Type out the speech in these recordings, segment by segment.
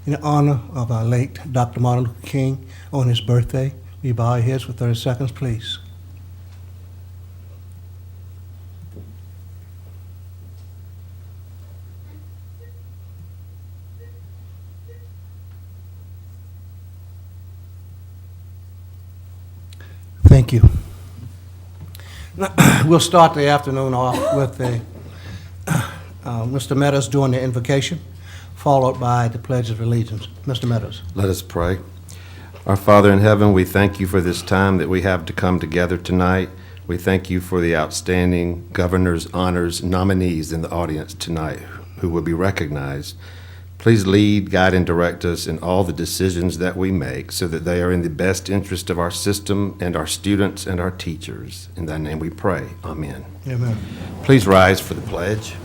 in honor of our late Dr. Martin Luther King on his birthday. We bow our heads for 30 seconds, please. Thank you. We'll start the afternoon off with Mr. Meadows doing the invocation, followed by the Pledge of Allegiance. Mr. Meadows. Let us pray. Our Father in heaven, we thank you for this time that we have to come together tonight. We thank you for the outstanding governors, honors, nominees in the audience tonight who will be recognized. Please lead, guide, and direct us in all the decisions that we make so that they are in the best interest of our system and our students and our teachers. In thy name we pray. Amen. Amen. Please rise for the pledge.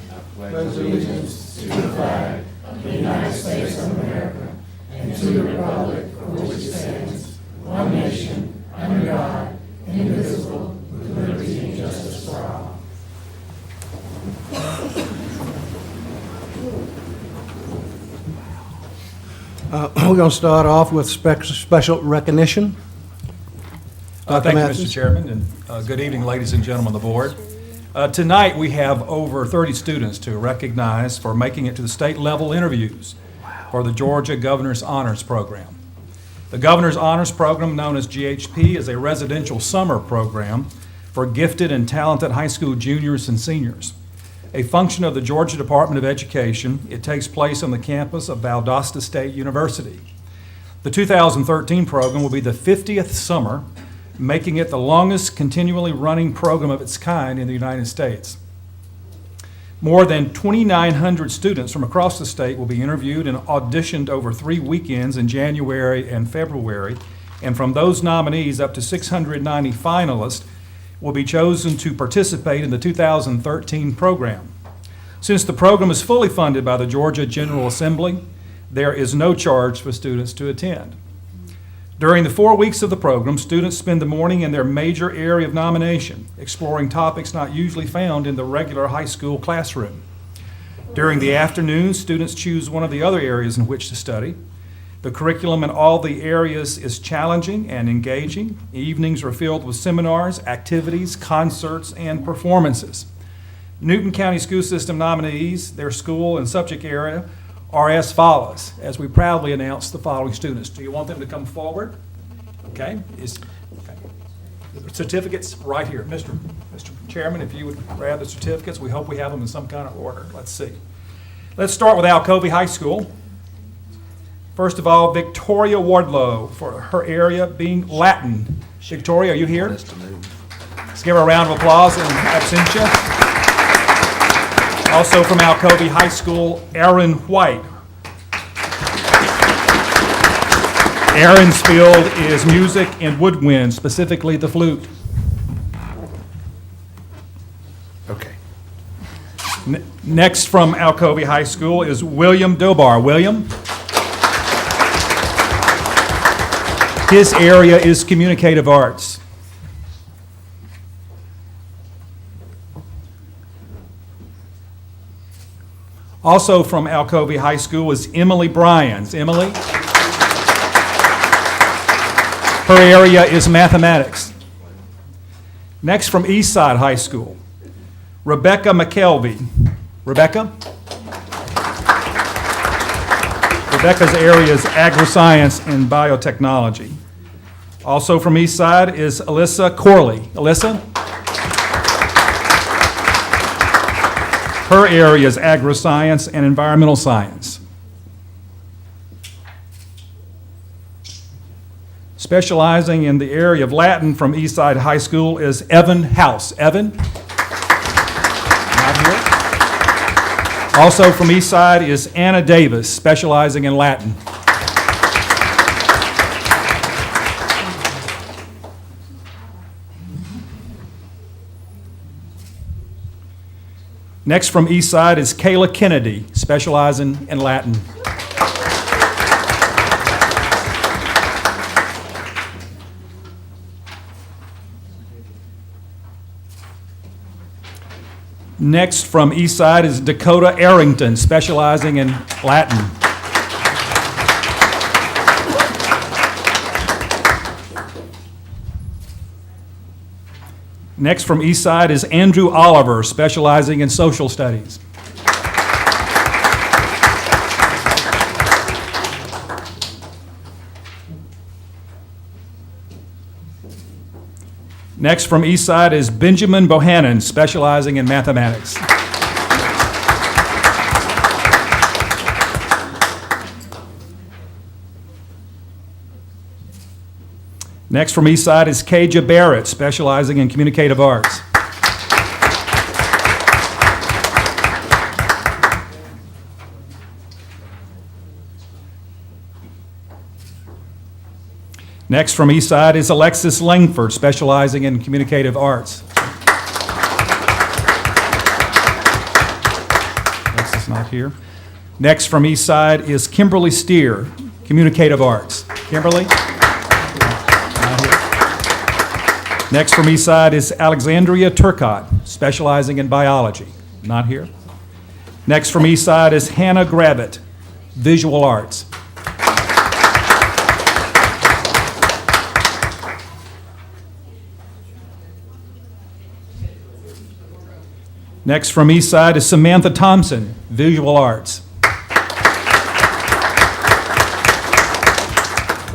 I pledge allegiance to the flag of the United States of America and to the republic for which it stands, one nation, under God, indivisible, with liberty and justice for all. We're going to start off with special recognition. Thank you, Mr. Chairman, and good evening, ladies and gentlemen of the board. Tonight, we have over 30 students to recognize for making it to the state-level interviews for the Georgia Governor's Honors Program. The Governor's Honors Program, known as GHP, is a residential summer program for gifted and talented high school juniors and seniors. A function of the Georgia Department of Education, it takes place on the campus of Valdosta State University. The 2013 program will be the 50th summer, making it the longest continually running program of its kind in the United States. More than 2,900 students from across the state will be interviewed and auditioned over 3 weekends in January and February, and from those nominees, up to 690 finalists will be chosen to participate in the 2013 program. Since the program is fully funded by the Georgia General Assembly, there is no charge for students to attend. During the 4 weeks of the program, students spend the morning in their major area of nomination, exploring topics not usually found in the regular high school classroom. During the afternoon, students choose one of the other areas in which to study. The curriculum in all the areas is challenging and engaging. Evenings are filled with seminars, activities, concerts, and performances. Newton County School System nominees, their school and subject area, are as follows, as we proudly announce the following students. Do you want them to come forward? Okay. The certificates right here. Mr. Chairman, if you would grab the certificates, we hope we have them in some kind of order. Let's see. Let's start with Alcovey High School. First of all, Victoria Wardlow, for her area being Latin. Victoria, are you here? Let's give her a round of applause in absentia. Also from Alcovey High School, Aaron White. Aaron's field is music and woodwind, specifically the flute. Okay. Next from Alcovey High School is William Dobar. William? His area is communicative arts. Also from Alcovey High School is Emily Bryans. Emily? Her area is mathematics. Next from Eastside High School, Rebecca McKelvey. Rebecca? Rebecca's area is agri-science and biotechnology. Also from Eastside is Alyssa Corley. Alyssa? Her area is agri-science and environmental science. Specializing in the area of Latin from Eastside High School is Evan House. Evan? Not here. Also from Eastside is Anna Davis, specializing in Latin. Next from Eastside is Kayla Kennedy, specializing in Latin. Next from East Side is Dakota Arrington, specializing in Latin. Next from East Side is Andrew Oliver, specializing in social studies. Next from East Side is Benjamin Bohannon, specializing in mathematics. Next from East Side is Kaja Barrett, specializing in communicative arts. Next from East Side is Alexis Langford, specializing in communicative arts. Alexis not here. Next from East Side is Kimberly Steer, communicative arts. Kimberly? Not here. Next from East Side is Alexandria Turcott, specializing in biology. Not here. Next from East Side is Hannah Gravitt, visual arts. Next from East Side is Samantha Thompson, visual arts.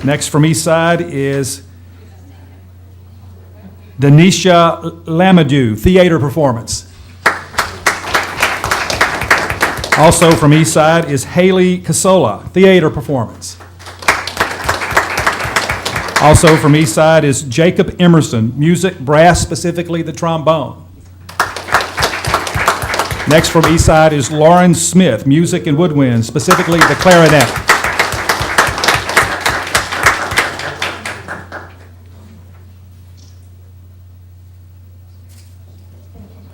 Next from East Side is Denisha Lamadou, theater performance. Also from East Side is Haley Casola, theater performance. Also from East Side is Jacob Emerson, music, brass, specifically the trombone. Next from East Side is Lauren Smith, music and woodwind, specifically the clarinet.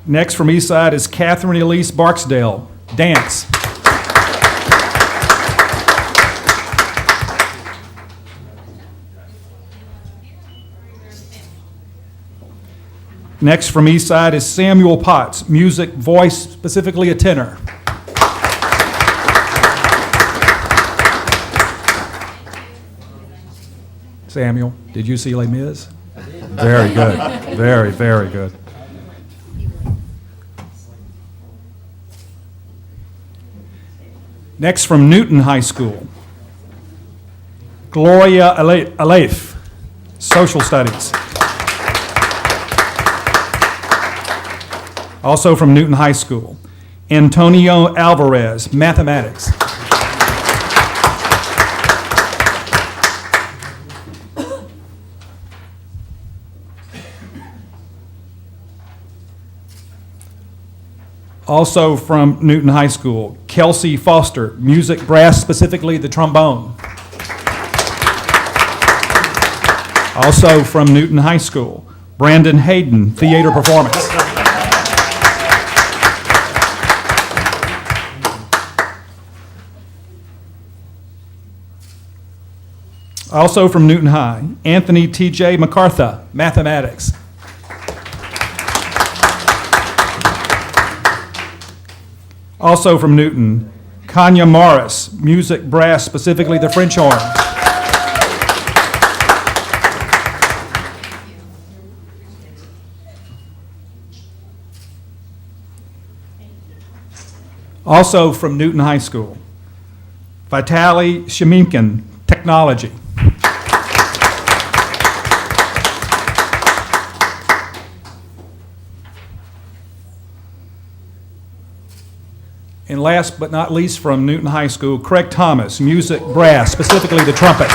Next from East Side is Catherine Elise Barksdale, dance. Next from East Side is Samuel Potts, music, voice, specifically a tenor. Samuel, did you see Les Mis? Very good. Very, very good. Next from Newton High School, Gloria Alaif, social studies. Also from Newton High School, Antonio Alvarez, mathematics. Also from Newton High School, Kelsey Foster, music, brass, specifically the trombone. Also from Newton High School, Brandon Hayden, theater performance. Also from Newton High, Anthony T.J. MacArthur, mathematics. Also from Newton, Kanya Morris, music, brass, specifically the French horn. Also from Newton High School, Vitaly Sheminkin, technology. And last but not least, from Newton High School, Craig Thomas, music, brass, specifically the trumpet.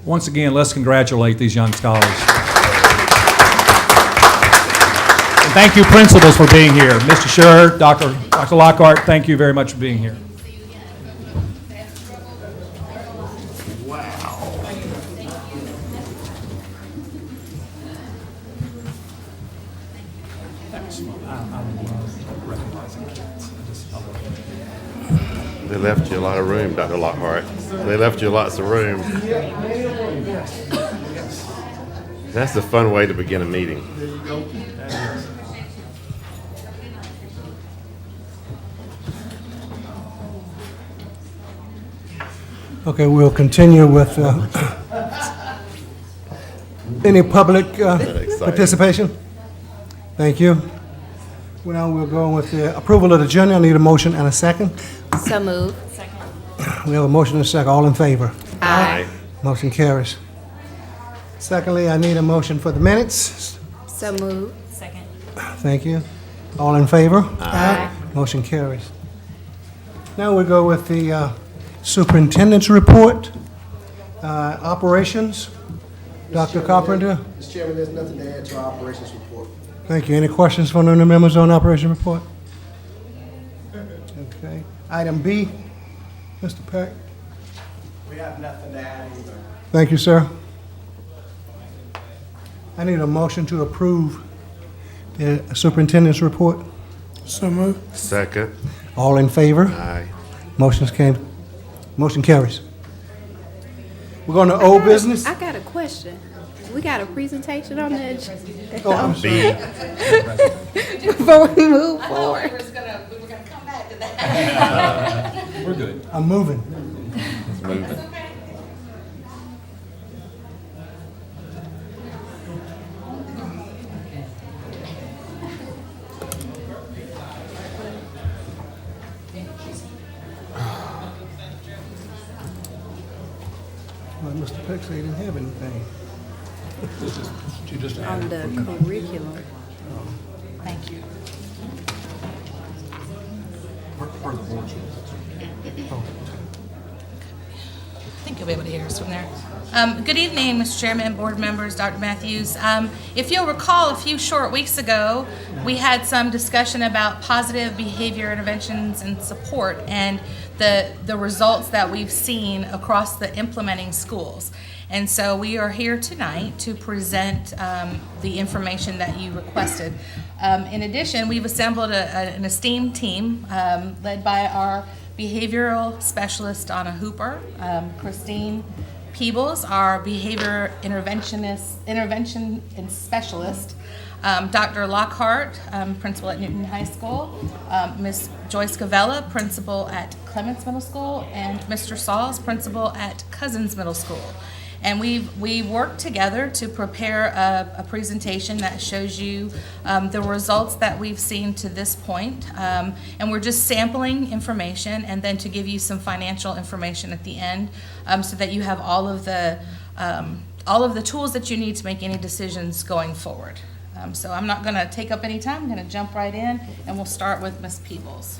Once again, let's congratulate these young scholars. And thank you, principals, for being here. Mr. Scher, Dr. Lockhart, thank you very much for being here. They left you a lot of room, Dr. Lockhart. They left you lots of room. That's a fun way to begin a meeting. Okay, we'll continue with any public participation? Thank you. Well, we'll go with the approval of the agenda. I need a motion and a second. So moved. We have a motion and a second. All in favor? Aye. Motion carries. Secondly, I need a motion for the minutes. So moved. Thank you. All in favor? Aye. Motion carries. Now we go with the superintendent's report. Operations. Dr. Carpenter. Mr. Chairman, there's nothing to add to our operations report. Thank you. Any questions from the members on operation report? Okay. Item B, Mr. Peck. We have nothing to add either. Thank you, sir. I need a motion to approve the superintendent's report. So moved. Second. All in favor? Aye. Motion carries. We're going to old business. I got a question. We got a presentation on the agenda Oh, I'm sorry. before we move forward. We were gonna come back to that. We're good. I'm moving. Well, Mr. Peck said he didn't have anything. She just On added. the curriculum. Thank you. Per the board. I think you'll be able to hear us from there. Good evening, Mr. Chairman, board members, Dr. Matthews. If you'll recall, a few short weeks ago, we had some discussion about positive behavior interventions and support and the results that we've seen across the implementing schools. And so we are here tonight to present the information that you requested. In addition, we've assembled an esteemed team led by our behavioral specialist, Donna Hooper, Christine Peebles, our behavior intervention and specialist, Dr. Lockhart, principal at Newton High School, Ms. Joyce Cavella, principal at Clements Middle School, and Mr. Sauls, principal at Cousins Middle School. And we worked together to prepare a presentation that shows you the results that we've seen to this point. And we're just sampling information and then to give you some financial information at the end so that you have all of the tools that you need to make any decisions going forward. So I'm not going to take up any time. I'm going to jump right in, and we'll start with Ms. Peebles.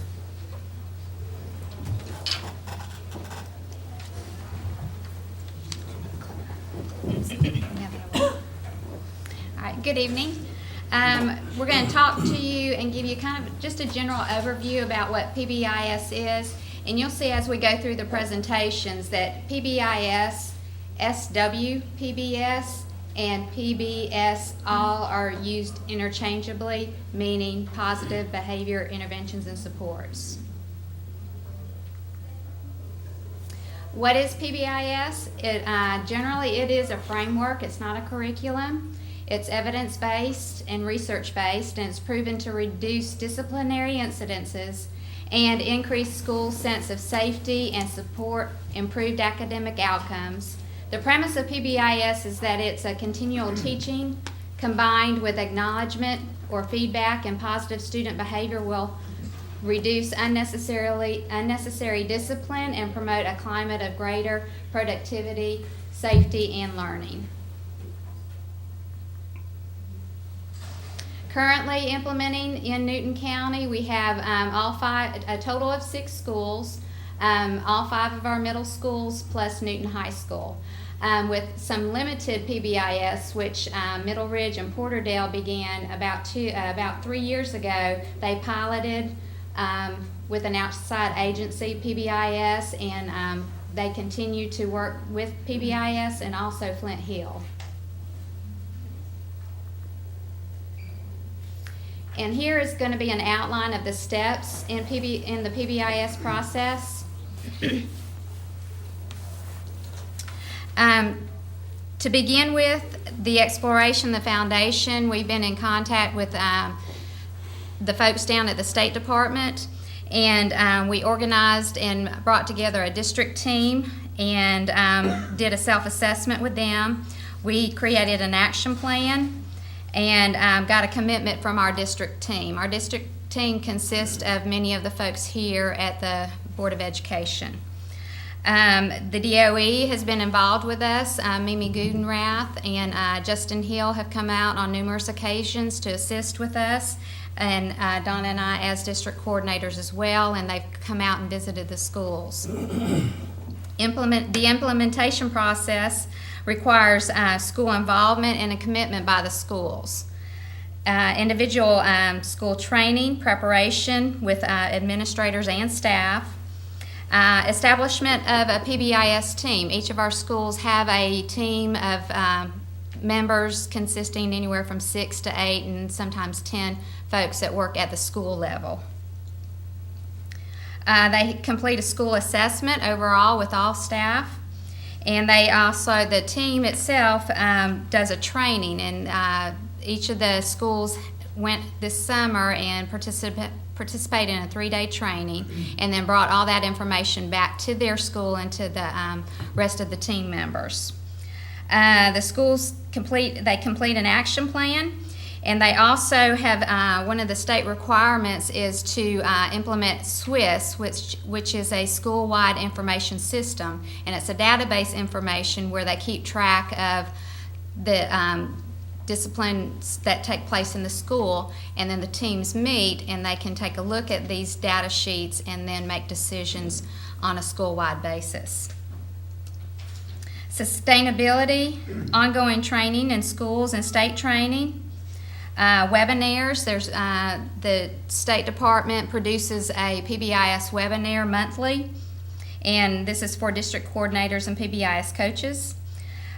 All right, good evening. We're going to talk to you and give you kind of just a general overview about what PBIS is. And you'll see as we go through the presentations that PBIS, SWPBS, and PBS all are used interchangeably, meaning positive behavior interventions and supports. What is PBIS? Generally, it is a framework. It's not a curriculum. It's evidence-based and research-based, and it's proven to reduce disciplinary incidences and increase school sense of safety and support improved academic outcomes. The premise of PBIS is that it's a continual teaching combined with acknowledgement or feedback, and positive student behavior will reduce unnecessary discipline and promote a climate of greater productivity, safety, and learning. Currently implementing in Newton County, we have a total of 6 schools, all 5 of our middle schools plus Newton High School. With some limited PBIS, which Middle Ridge and Porterdale began about 3 years ago. They piloted with an outside agency, PBIS, and they continue to work with PBIS and also Flint Hill. And here is going to be an outline of the steps in the PBIS process. To begin with, the exploration, the foundation, we've been in contact with the folks down at the State Department, and we organized and brought together a district team and did a self-assessment with them. We created an action plan and got a commitment from our district team. Our district team consists of many of the folks here at the Board of Education. The DOE has been involved with us. Mimi Gudenrath and Justin Hill have come out on numerous occasions to assist with us, and Donna and I as district coordinators as well, and they've come out and visited the schools. The implementation process requires school involvement and a commitment by the schools. Individual school training, preparation with administrators and staff. Establishment of a PBIS team. Each of our schools have a team of members consisting anywhere from 6 to 8 and sometimes 10 folks that work at the school level. They complete a school assessment overall with all staff, and they also, the team itself does a training, and each of the schools went this summer and participated in a 3-day training, and then brought all that information back to their school and to the rest of the team members. The schools complete an action plan, and they also have one of the state requirements is to implement SWIS, which is a school-wide information system, and it's a database information where they keep track of the disciplines that take place in the school, and then the teams meet and they can take a look at these data sheets and then make decisions on a school-wide basis. Sustainability, ongoing training in schools and state training. Webinars, there's the State Department produces a PBIS webinar monthly, and this is for district coordinators and PBIS coaches.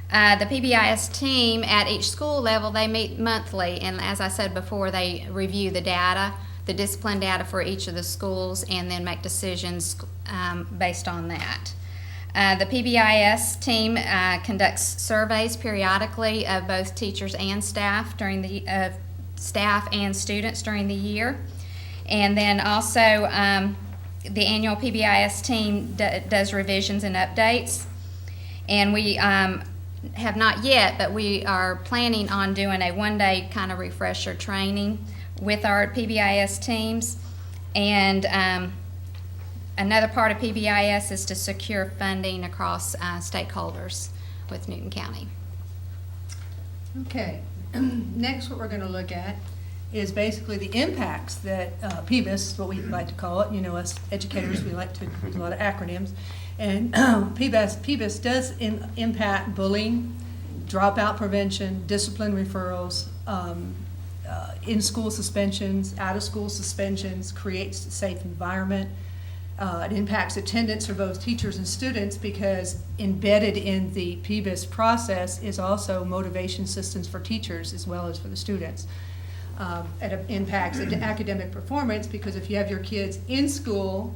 The PBIS team at each school level, they meet monthly, and as I said before, they review the data, the discipline data for each of the schools, and then make decisions based on that. The PBIS team conducts surveys periodically of both teachers and staff during the staff and students during the year, and then also the annual PBIS team does revisions and updates, and we have not yet, but we are planning on doing a 1-day kind of refresher training with our PBIS teams. And another part of PBIS is to secure funding across stakeholders with Newton County. Okay, next what we're going to look at is basically the impacts that PBIS, what we like to call it, you know, us educators, we like to use a lot of acronyms, and PBIS does impact bullying, dropout prevention, discipline referrals, in-school suspensions, out-of-school suspensions, creates a safe environment. It impacts attendance for both teachers and students, because embedded in the PBIS process is also motivation systems for teachers as well as for the students. It impacts academic performance, because if you have your kids in school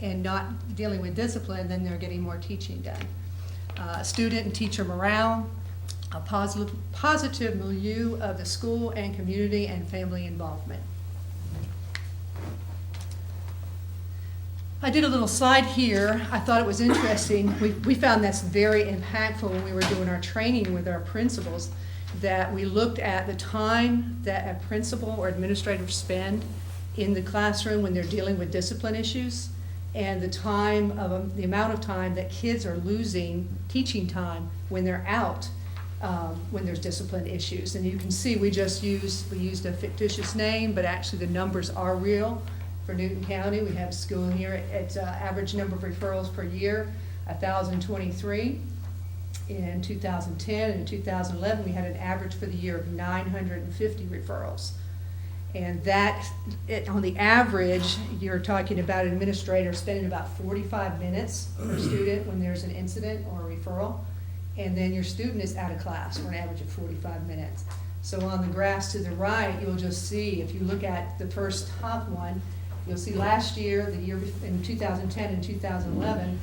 and not dealing with discipline, then they're getting more teaching done. Student and teacher morale, a positive milieu of the school and community and family involvement. I did a little slide here. I thought it was interesting. We found that's very impactful when we were doing our training with our principals, that we looked at the time that a principal or administrator spend in the classroom when they're dealing with discipline issues, and the amount of time that kids are losing teaching time when they're out, when there's discipline issues. And you can see we used a fictitious name, but actually the numbers are real. For Newton County, we have a school here, it's average number of referrals per year, 1,023 in 2010, and in 2011 we had an average for the year of 950 referrals. And that, on the average, you're talking about an administrator spending about 45 minutes per student when there's an incident or a referral, and then your student is out of class for an average of 45 minutes. So on the graphs to the right, you'll just see, if you look at the first top one, You'll see last year, in 2010 and 2011,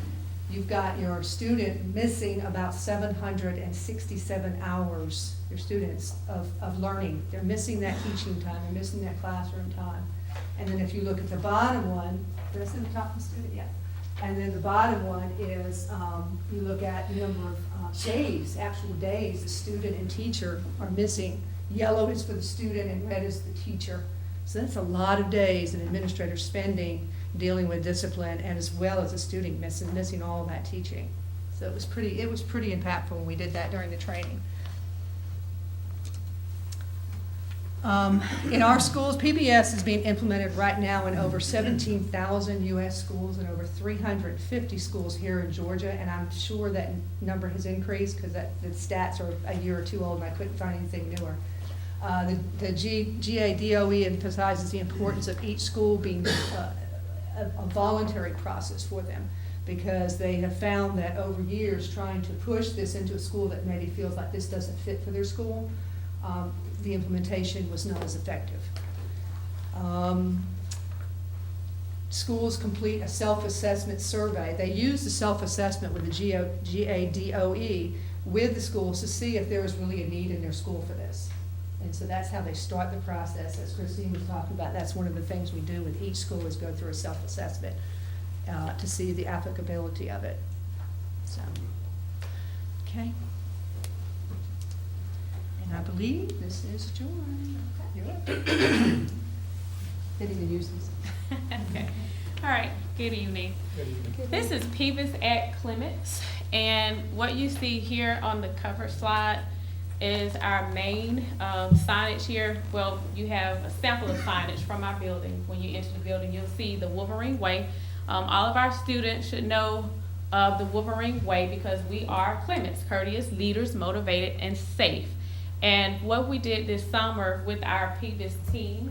you've got your student missing about 767 hours, your students of learning. They're missing that teaching time, they're missing that classroom time. And then if you look at the bottom one, did I send the top of the student? Yeah. And then the bottom one is, you look at the number of days, actual days, the student and teacher are missing. Yellow is for the student and red is the teacher. So that's a lot of days an administrator's spending dealing with discipline, and as well as a student missing all of that teaching. So it was pretty impactful when we did that during the training. In our schools, PBS is being implemented right now in over 17,000 U.S. schools and over 350 schools here in Georgia, and I'm sure that number has increased because the stats are a year or two old and I couldn't find anything newer. The GADOE emphasizes the importance of each school being a voluntary process for them, because they have found that over years trying to push this into a school that maybe feels like this doesn't fit for their school, the implementation was not as effective. Schools complete a self-assessment survey. They use the self-assessment with the GADOE with the schools to see if there is really a need in their school for this. And so that's how they start the process. As Christine was talking about, that's one of the things we do with each school is go through a self-assessment to see the applicability of it. So, okay. And I believe this is Joy. You're up. Didn't even use these. Okay. All right. Good evening. This is PBIS at Clements, and what you see here on the cover slide is our main signage here. Well, you have a sample of signage from our building. When you enter the building, you'll see the Wolverine Way. All of our students should know of the Wolverine Way because we are Clements, courteous, leaders, motivated, and safe. And what we did this summer with our PBIS team,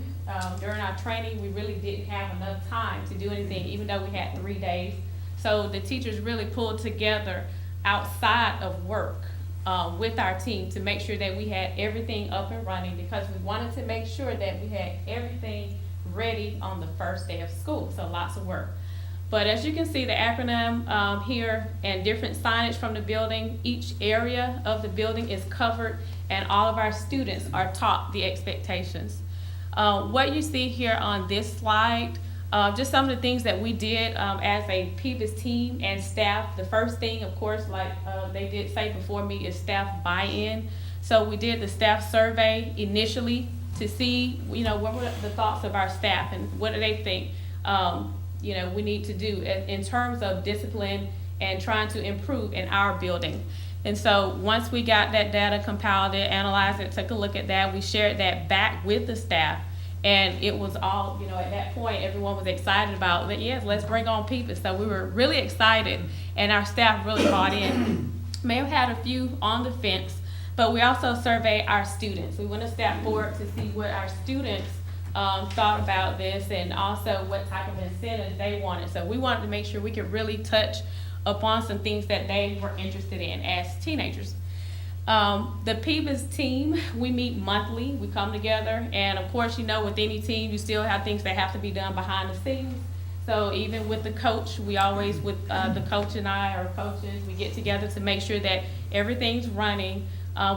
during our training, we really didn't have enough time to do anything, even though we had 3 days. So the teachers really pulled together outside of work with our team to make sure that we had everything up and running, because we wanted to make sure that we had everything ready on the first day of school. So lots of work. But as you can see, the acronym here and different signage from the building, each area of the building is covered, and all of our students are taught the expectations. What you see here on this slide, just some of the things that we did as a PBIS team and staff. The first thing, of course, like they did say before me, is staff buy-in. So we did the staff survey initially to see, what were the thoughts of our staff and what do they think, we need to do in terms of discipline and trying to improve in our building. And so once we got that data, compiled it, analyzed it, took a look at that, we shared that back with the staff. And it was all, at that point, everyone was excited about that. Yes, let's bring on PBIS. So we were really excited, and our staff really bought in. May have had a few on the fence, but we also surveyed our students. We went a step forward to see what our students thought about this, and also what type of incentives they wanted. So we wanted to make sure we could really touch upon some things that they were interested in as teenagers. The PBIS team, we meet monthly, we come together, and of course, with any team, you still have things that have to be done behind the scenes. So even with the coach, we always, with the coach and I, or coaches, we get together to make sure that everything's running.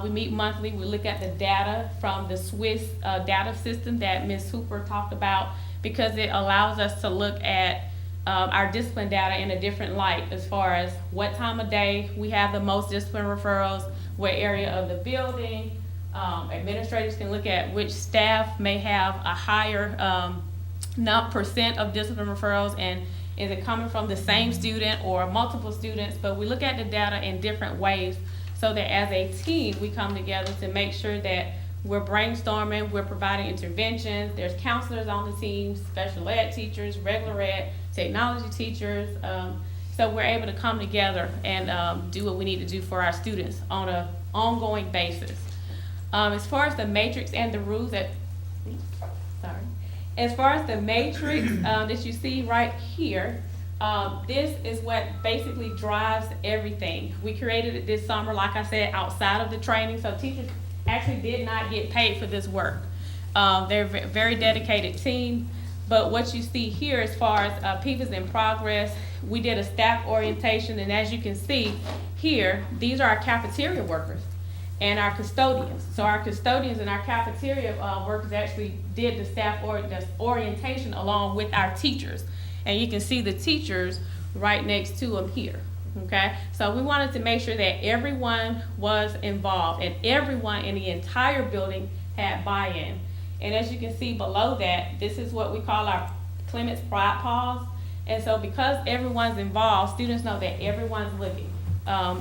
We meet monthly, we look at the data from the Swiss data system that Ms. Hooper talked about, because it allows us to look at our discipline data in a different light, as far as what time of day we have the most discipline referrals, what area of the building. Administrators can look at which staff may have a higher percent of discipline referrals, and is it coming from the same student or multiple students. But we look at the data in different ways, so that as a team we come together to make sure that we're brainstorming, we're providing interventions. There's counselors on the team, special ed teachers, regular ed, technology teachers. So we're able to come together and do what we need to do for our students on an ongoing basis. As far as the matrix and the rules as far as the matrix that you see right here, this is what basically drives everything. We created it this summer, like I said, outside of the training, so teachers actually did not get paid for this work. They're a very dedicated team. But what you see here as far as PBIS in progress, we did a staff orientation, and as you can see here, these are our cafeteria workers and our custodians. So our custodians and our cafeteria workers actually did the staff orientation along with our teachers. And you can see the teachers right next to them here, okay? So we wanted to make sure that everyone was involved and everyone in the entire building had buy-in. And as you can see below that, this is what we call our Clements Pride Pause. And so because everyone's involved, students know that everyone's looking.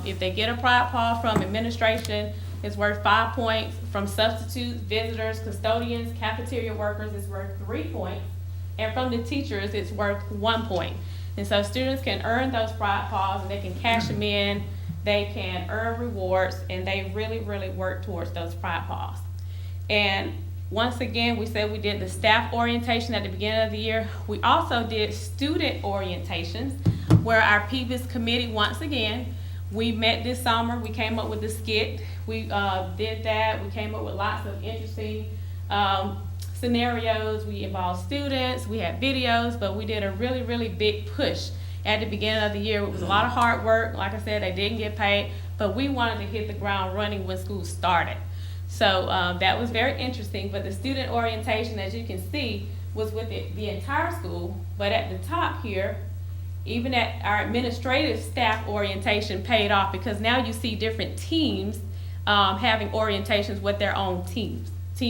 If they get a pride pause from administration, it's worth 5 points. From substitutes, visitors, custodians, cafeteria workers, it's worth 3 points. And from the teachers, it's worth 1 point. And so students can earn those pride pause, and they can cash them in, they can earn rewards, and they really, really work towards those pride pause. And once again, we said we did the staff orientation at the beginning of the year. We also did student orientations, where our PBIS committee, once again, we met this summer. We came up with a skit. We did that. We came up with lots of interesting scenarios. We involved students. We had videos, but we did a really, really big push at the beginning of the year. It was a lot of hard work. Like I said, they didn't get paid, but we wanted to hit the ground running when school started. So that was very interesting, but the student orientation, as you can see, was with the entire school, but at the top here, even at our administrative staff orientation paid off, because now you see different teams having orientations with their own team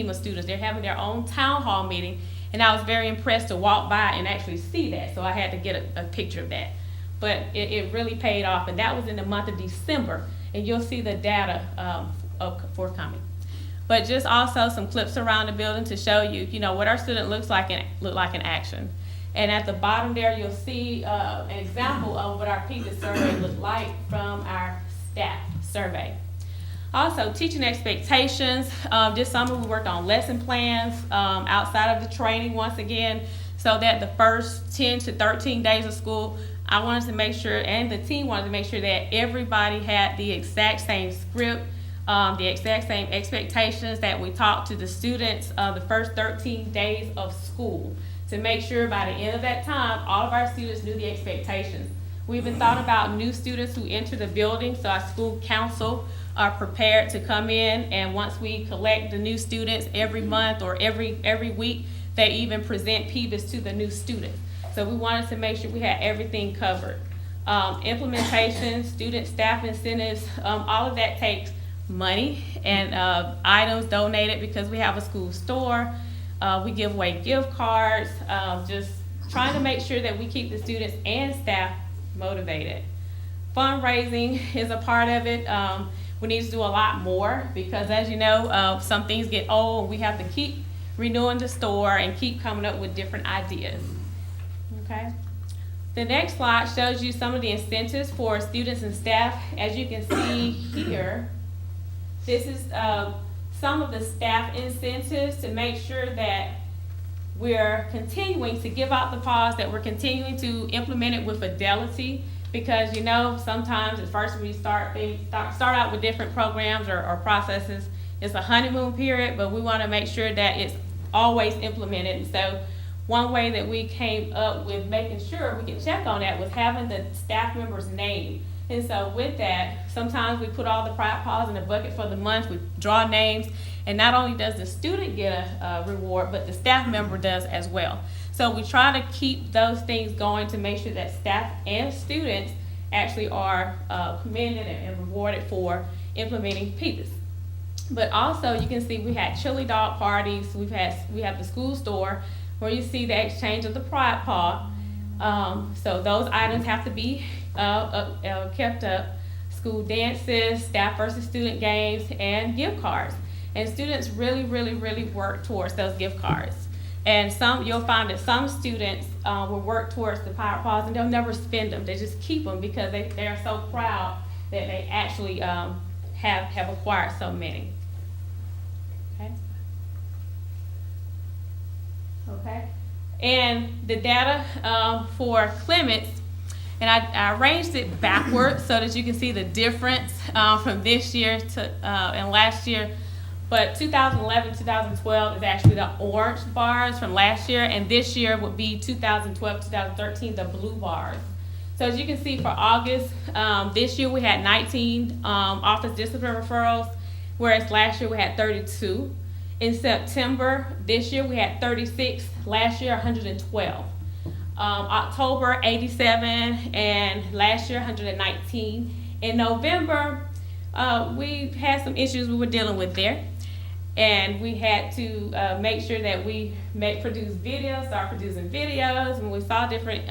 of students. They're having their own town hall meeting, and I was very impressed to walk by and actually see that, so I had to get a picture of that. But it really paid off, and that was in the month of December, and you'll see the data forthcoming. But just also some clips around the building to show you, what our student looks like in action. And at the bottom there, you'll see an example of what our PBIS survey looked like from our staff survey. Also, teaching expectations. This summer we worked on lesson plans outside of the training once again, so that the first 10 to 13 days of school, I wanted to make sure, and the team wanted to make sure that everybody had the exact same script, the exact same expectations that we taught to the students the first 13 days of school, to make sure by the end of that time, all of our students knew the expectations. We even thought about new students who enter the building, so our school council are prepared to come in, and once we collect the new students every month or every week, they even present PBIS to the new students. So we wanted to make sure we had everything covered. Implementation, student staff incentives, all of that takes money and items donated, because we have a school store. We give away gift cards, just trying to make sure that we keep the students and staff motivated. Fundraising is a part of it. We need to do a lot more, because as you know, some things get old. We have to keep renewing the store and keep coming up with different ideas. Okay. The next slide shows you some of the incentives for students and staff. As you can see here, this is some of the staff incentives to make sure that we're continuing to give out the pause, that we're continuing to implement it with fidelity, because sometimes at first when we start out with different programs or processes, it's a honeymoon period, but we want to make sure that it's always implemented. And so one way that we came up with making sure we can check on that was having the staff member's name. And so with that, sometimes we put all the pride pause in a bucket for the month, we draw names, and not only does the student get a reward, but the staff member does as well. So we try to keep those things going to make sure that staff and students actually are commended and rewarded for implementing PBIS. But also you can see we had chili dog parties, we have the school store where you see the exchange of the pride paw. So those items have to be kept up. School dances, staff versus student games, and gift cards. And students really, really, really work towards those gift cards. And you'll find that some students will work towards the pride paws and they'll never spend them. They just keep them because they are so proud that they actually have acquired so many. Okay. And the data for Clements, and I arranged it backwards so that you can see the difference from this year to and last year. But 2011, 2012 is actually the orange bars from last year, and this year would be 2012, 2013, the blue bars. So as you can see for August, this year we had 19 office discipline referrals, whereas last year we had 32. In September, this year we had 36, last year 112. October, 87, and last year 119. In November, we had some issues we were dealing with there. And we had to make sure that we produce videos, start producing videos, and we saw different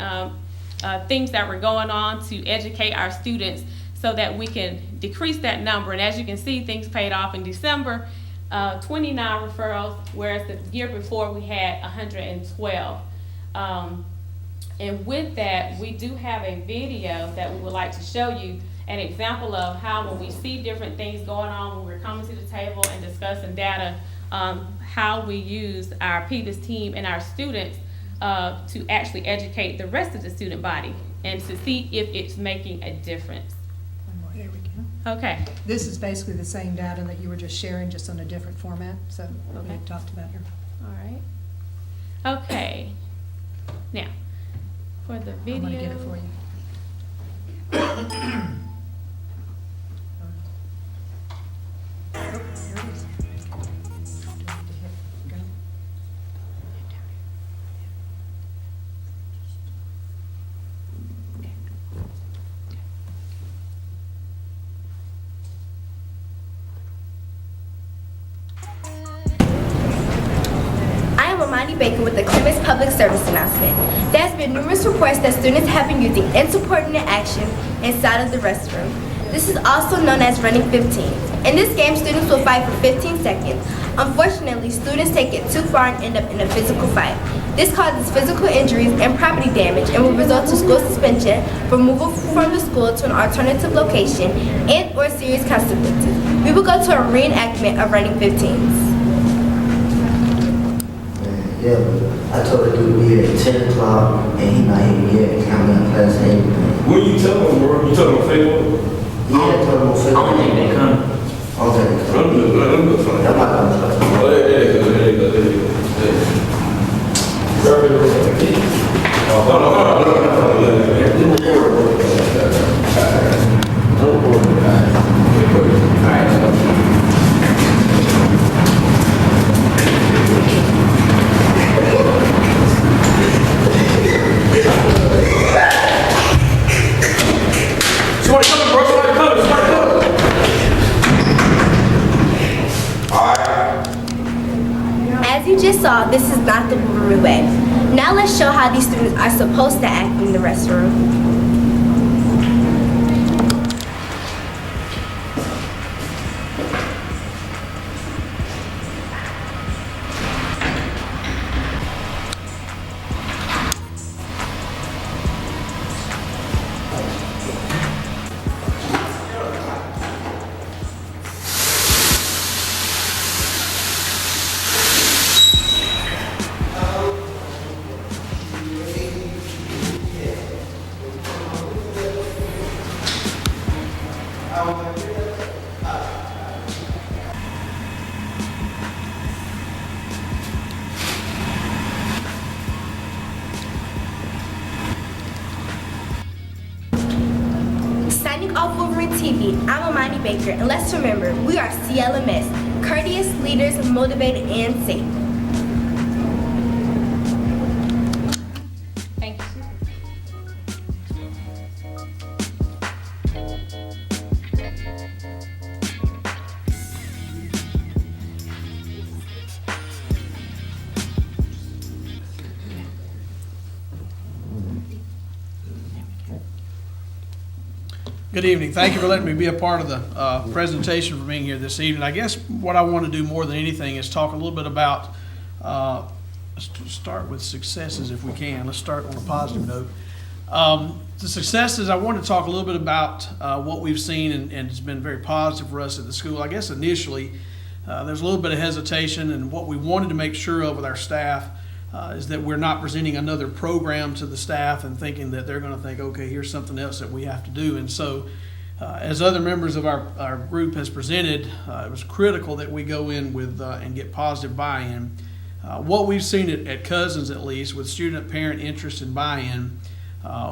things that were going on to educate our students so that we can decrease that number. And as you can see, things paid off in December, 29 referrals, whereas the year before we had 112. And with that, we do have a video that we would like to show you, an example of how when we see different things going on, when we're coming to the table and discussing data, how we use our PBIS team and our students to actually educate the rest of the student body and to see if it's making a difference. There we go. Okay. This is basically the same data that you were just sharing, just on a different format, so we talked about here. All right. Okay. Now, for the video. I'm gonna get it for you. Oh, there it is. Do I need to hit go? I am Amani Baker with the Clements Public Service Announcement. There has been numerous reports that students have been using insubordinate action inside of the restroom. This is also known as running 15. In this game, students will fight for 15 seconds. Unfortunately, students take it too far and end up in a physical fight. This causes physical injuries and property damage and will result to school suspension, removal from the school to an alternative location, and or serious consequences. We will go to a reenactment of running 15s. Yeah, I told the dude to be here at 10 o'clock and he not here yet. I'm in class and everything. What you tell them, bro? You tell them on Facebook? Yeah, I told him on Facebook. I don't think they come. I don't think they come. I'm just fine. That might come. Oh, there you go, there you go, there you go. Somebody coming, bro. Somebody coming. Somebody coming. All right. As you just saw, this is not the Boomeroo way. Now let's show how these students are supposed to act in the restroom. Signing off Wolverine TV, I'm Amani Baker, and let's remember, we are CLMS, courteous, leaders, motivated, and safe. Thank you. Good evening. Thank you for letting me be a part of the presentation, for being here this evening. I guess what I want to do more than anything is talk a little bit about, let's start with successes if we can. Let's start on a positive note. The successes, I want to talk a little bit about what we've seen, and it's been very positive for us at the school. I guess initially, there's a little bit of hesitation, and what we wanted to make sure of with our staff is that we're not presenting another program to the staff and thinking that they're going to think, okay, here's something else that we have to do. And so As other members of our group has presented, it was critical that we go in with and get positive buy-in. What we've seen at Cousins, at least, with student parent interest and buy-in,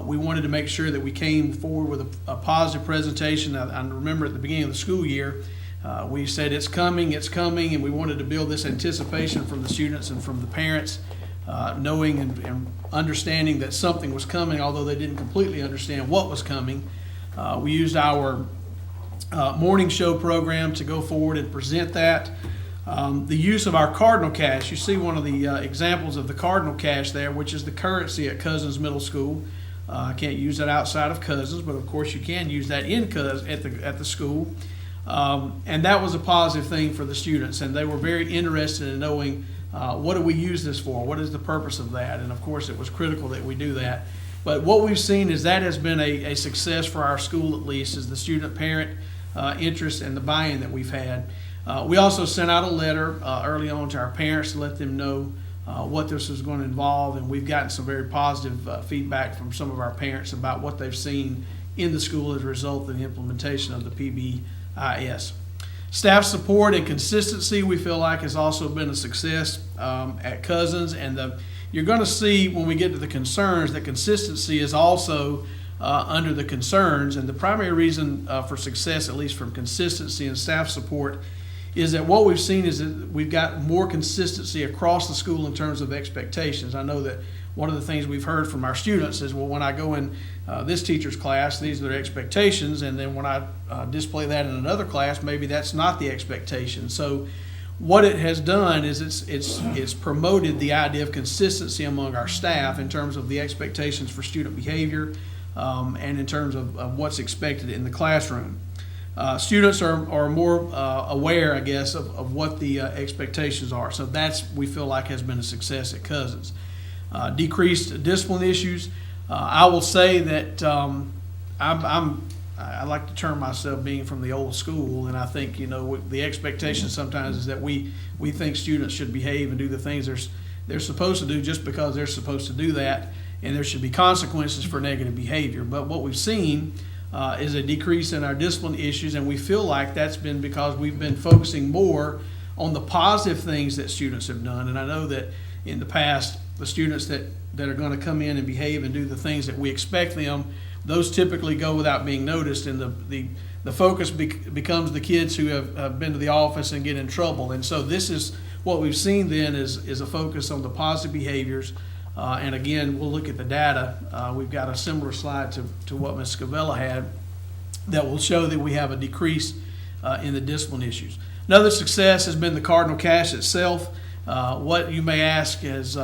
we wanted to make sure that we came forward with a positive presentation. I remember at the beginning of the school year, we said it's coming, and we wanted to build this anticipation from the students and from the parents, knowing and understanding that something was coming, although they didn't completely understand what was coming. We used our morning show program to go forward and present that. The use of our Cardinal Cash, you see one of the examples of the Cardinal Cash there, which is the currency at Cousins Middle School. I can't use that outside of Cousins, but of course you can use that in at the school. And that was a positive thing for the students, and they were very interested in knowing what do we use this for? What is the purpose of that? And of course it was critical that we do that. But what we've seen is that has been a success for our school, at least, is the student parent interest and the buy-in that we've had. We also sent out a letter early on to our parents to let them know what this was going to involve, and we've gotten some very positive feedback from some of our parents about what they've seen in the school as a result of the implementation of the PBIS. Staff support and consistency, we feel like, has also been a success at Cousins, and you're going to see when we get to the concerns that consistency is also under the concerns, and the primary reason for success, at least from consistency and staff support, is that what we've seen is that we've got more consistency across the school in terms of expectations. I know that one of the things we've heard from our students is, well, when I go in this teacher's class, these are their expectations, and then when I display that in another class, maybe that's not the expectation. So what it has done is it's promoted the idea of consistency among our staff in terms of the expectations for student behavior and in terms of what's expected in the classroom. Students are more aware, I guess, of what the expectations are. So that's, we feel like, has been a success at Cousins. Decreased discipline issues. I will say that I like to term myself being from the old school, and I think, the expectation sometimes is that we think students should behave and do the things they're supposed to do just because they're supposed to do that, and there should be consequences for negative behavior. But what we've seen is a decrease in our discipline issues, and we feel like that's been because we've been focusing more on the positive things that students have done. And I know that in the past, the students that are going to come in and behave and do the things that we expect them, those typically go without being noticed, and the focus becomes the kids who have been to the office and get in trouble. And so this is what we've seen then is a focus on the positive behaviors. And again, we'll look at the data. We've got a similar slide to what Ms. Scavella had that will show that we have a decrease in the discipline issues. Another success has been the Cardinal Cash itself. What you may ask is,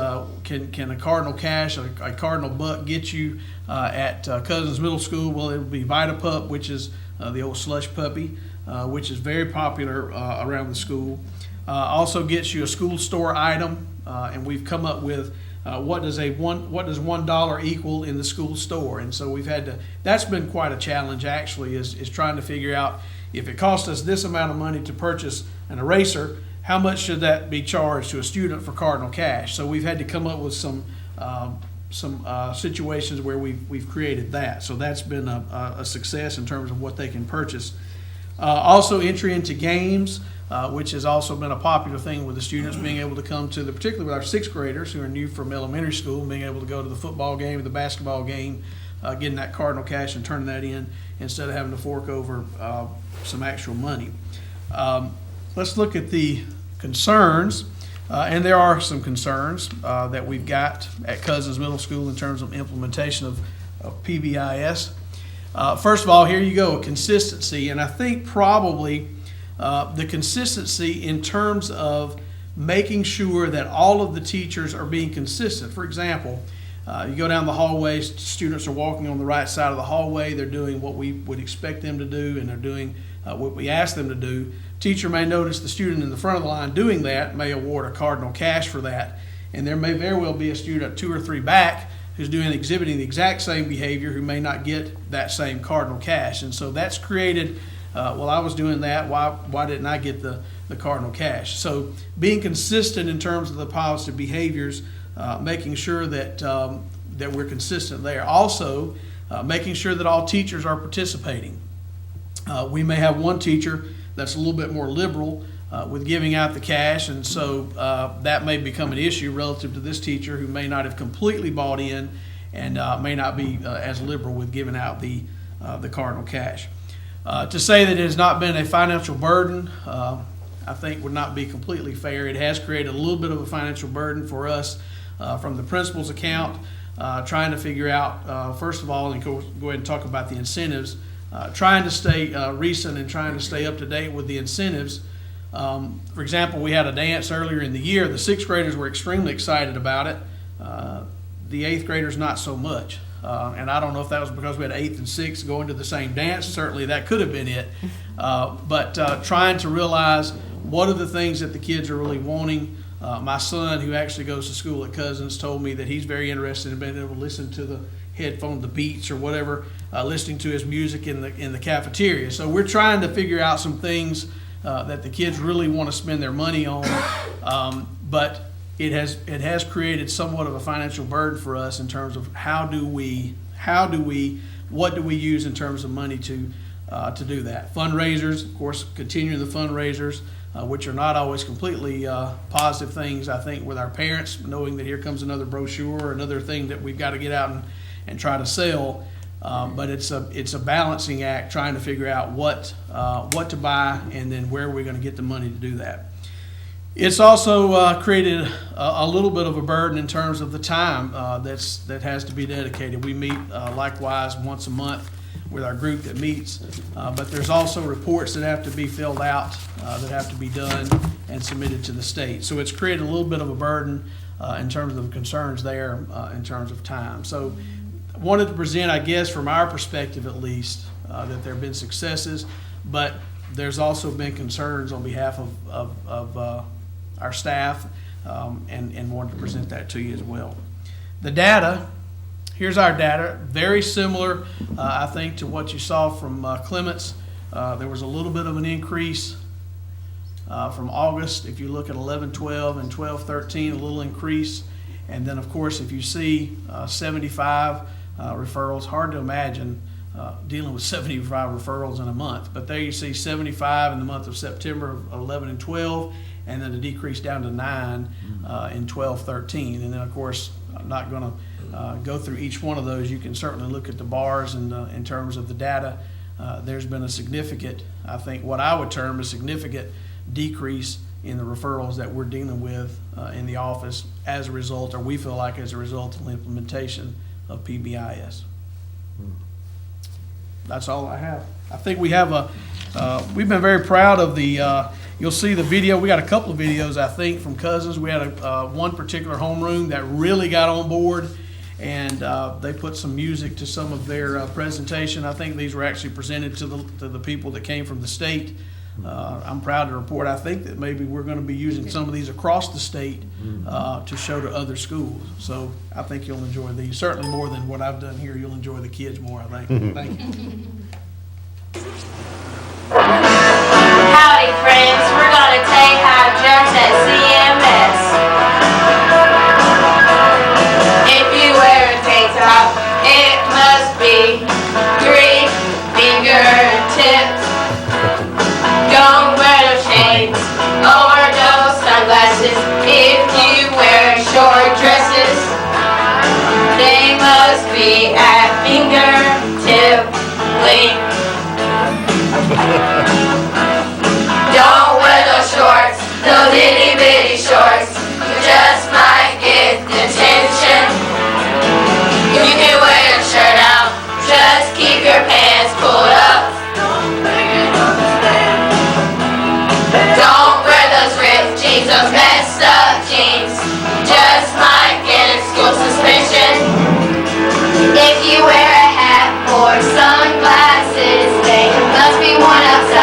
can a Cardinal Cash, a Cardinal Buck, get you at Cousins Middle School? Well, it would be VitaPup, which is the old slush puppy, which is very popular around the school. Also gets you a school store item, and we've come up with what does $1 equal in the school store? And so we've had to, that's been quite a challenge actually, is trying to figure out if it costs us this amount of money to purchase an eraser, how much should that be charged to a student for Cardinal Cash? So we've had to come up with some situations where we've created that. So that's been a success in terms of what they can purchase. Also entry into games, which has also been a popular thing with the students being able to come to particularly with our sixth graders who are new from elementary school, being able to go to the football game or the basketball game, getting that Cardinal Cash and turning that in instead of having to fork over some actual money. Let's look at the concerns, and there are some concerns that we've got at Cousins Middle School in terms of implementation of PBIS. First of all, here you go, consistency, and I think probably the consistency in terms of making sure that all of the teachers are being consistent. For example, you go down the hallway, students are walking on the right side of the hallway, they're doing what we would expect them to do, and they're doing what we ask them to do. Teacher may notice the student in the front of the line doing that, may award a Cardinal Cash for that, and there may very well be a student 2 or 3 back who's exhibiting the exact same behavior who may not get that same Cardinal Cash. And so that's created, well, I was doing that, why didn't I get the Cardinal Cash? So being consistent in terms of the positive behaviors, making sure that we're consistent there. Also, making sure that all teachers are participating. We may have one teacher that's a little bit more liberal with giving out the cash, and so that may become an issue relative to this teacher who may not have completely bought in and may not be as liberal with giving out the cardinal cash. To say that it has not been a financial burden, I think would not be completely fair. It has created a little bit of a financial burden for us from the principal's account, trying to figure out, first of all, and go ahead and talk about the incentives, trying to stay recent and trying to stay up to date with the incentives. For example, we had a dance earlier in the year. The 6th graders were extremely excited about it. The 8th graders, not so much. And I don't know if that was because we had 8th and 6th going to the same dance. Certainly that could have been it. But trying to realize what are the things that the kids are really wanting. My son, who actually goes to school at Cousins, told me that he's very interested in being able to listen to the headphone, the Beats or whatever, listening to his music in the cafeteria. So we're trying to figure out some things that the kids really want to spend their money on, but it has created somewhat of a financial burden for us in terms of what do we use in terms of money to do that. Fundraisers, of course, continue the fundraisers, which are not always completely positive things, I think, with our parents, knowing that here comes another brochure or another thing that we've got to get out and try to sell. But it's a balancing act, trying to figure out what to buy and then where we're going to get the money to do that. It's also created a little bit of a burden in terms of the time that has to be dedicated. We meet likewise once a month with our group that meets, but there's also reports that have to be filled out, that have to be done and submitted to the state. So it's created a little bit of a burden in terms of concerns there in terms of time. So I wanted to present, I guess, from our perspective at least, that there have been successes, but there's also been concerns on behalf of our staff, and wanted to present that to you as well. The data, here's our data, very similar, I think, to what you saw from Clements. There was a little bit of an increase from August. If you look at 11-12 and 12-13, a little increase. And then, of course, if you see 75 referrals, hard to imagine dealing with 75 referrals in a month. But there you see 75 in the month of September of 11 and 12, and then a decrease down to 9 in 12-13. And then, of course, I'm not going to go through each one of those. You can certainly look at the bars and in terms of the data. There's been a significant, I think what I would term a significant decrease in the referrals that we're dealing with in the office as a result, or we feel like as a result of the implementation of PBIS. That's all I have. I think we have we've been very proud of the, you'll see the video. We got a couple of videos, I think, from Cousins. We had one particular homeroom that really got on board, and they put some music to some of their presentation. I think these were actually presented to the people that came from the state. I'm proud to report, I think that maybe we're going to be using some of these across the state to show to other schools. So I think you'll enjoy these. Certainly more than what I've done here. You'll enjoy the kids more, I think. Thank you. Howdy, friends. We're going to take our jumps at CMS. If you wear a tank top, it must be 3 fingertips. Don't wear those shades or those sunglasses. If you wear short dresses, they must be at fingertip length. Don't wear those shorts, those itty bitty shorts. You just might get detention. You can wear your shirt out, just keep your pants pulled up. Don't wear those ripped jeans, those messed up jeans. Just might get a school suspension. If you wear a hat or sunglasses, they must be worn outside.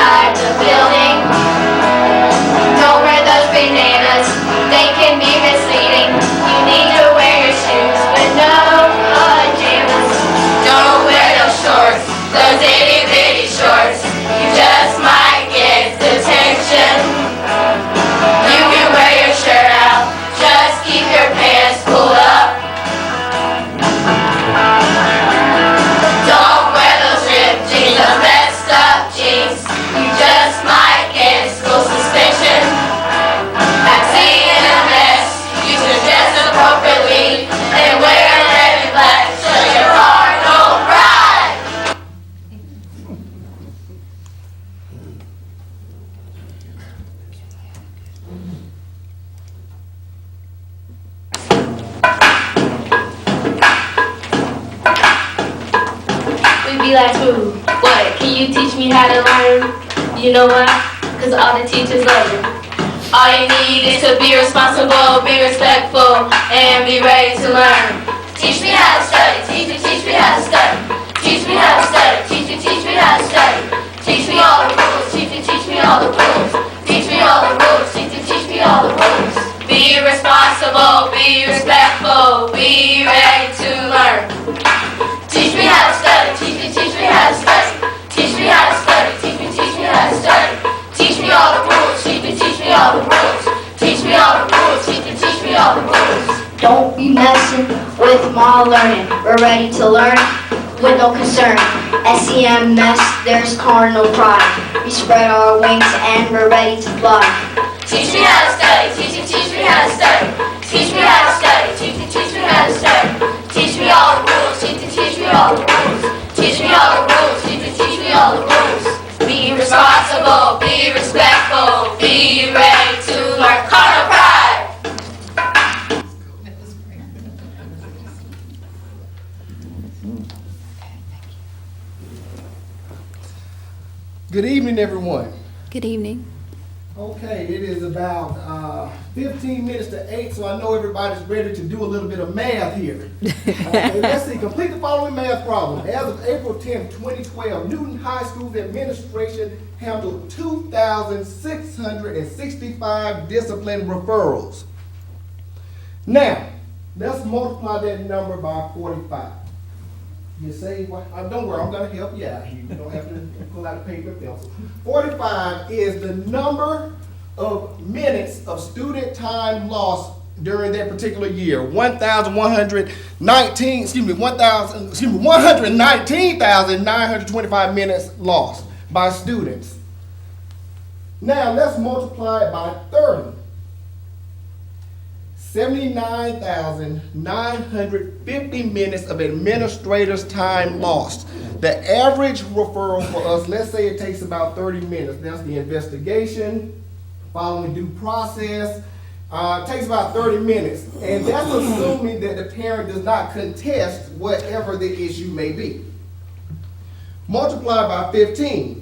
be like food. What? Can you teach me how to learn? You know why? Cause all the teachers love you. All you need is to be responsible, be respectful, and be ready to learn. Teach me how to study. Teach me how to study. Teach me how to study. Teach me how to study. Teach me all the rules. Teach me all the rules. Teach me all the rules. Teach me all the rules. Be responsible, be respectful, be ready to learn. Teach me how to study. Teach me how to study. Teach me how to study. Teach me how to study. Teach me all the rules. Teach me all the rules. Teach me all the rules. Teach me all the rules. Don't be messing with my learning. We're ready to learn with no concern. SEMS, there's carnal pride. We spread our wings and we're ready to fly. Teach me how to study. Teach me how to study. Teach me how to study. Teach me how to study. Teach me all the rules. Teach me all the rules. Teach me all the rules. Teach me all the rules. Be responsible. Be respectful. Be ready to learn. Carnal pride. Good evening, everyone. Good evening. Okay, it is about 15 minutes to 8, so I know everybody's ready to do a little bit of math here. Okay, let's see. Complete the following math problem. As of April 10, 2012, Newton High School's administration handled 2,665 discipline referrals. Now, let's multiply that number by 45. You say, well, don't worry, I'm going to help you out here. You don't have to pull out a paper and pencil. 45 is the number of minutes of student time lost during that particular year. 119,925 minutes lost by students. Now, let's multiply it by 30. 79,950 minutes of administrators' time lost. The average referral for us, let's say it takes about 30 minutes. That's the investigation, following due process. Takes about 30 minutes. And that's assuming that the parent does not contest whatever the issue may be. Multiply by 15.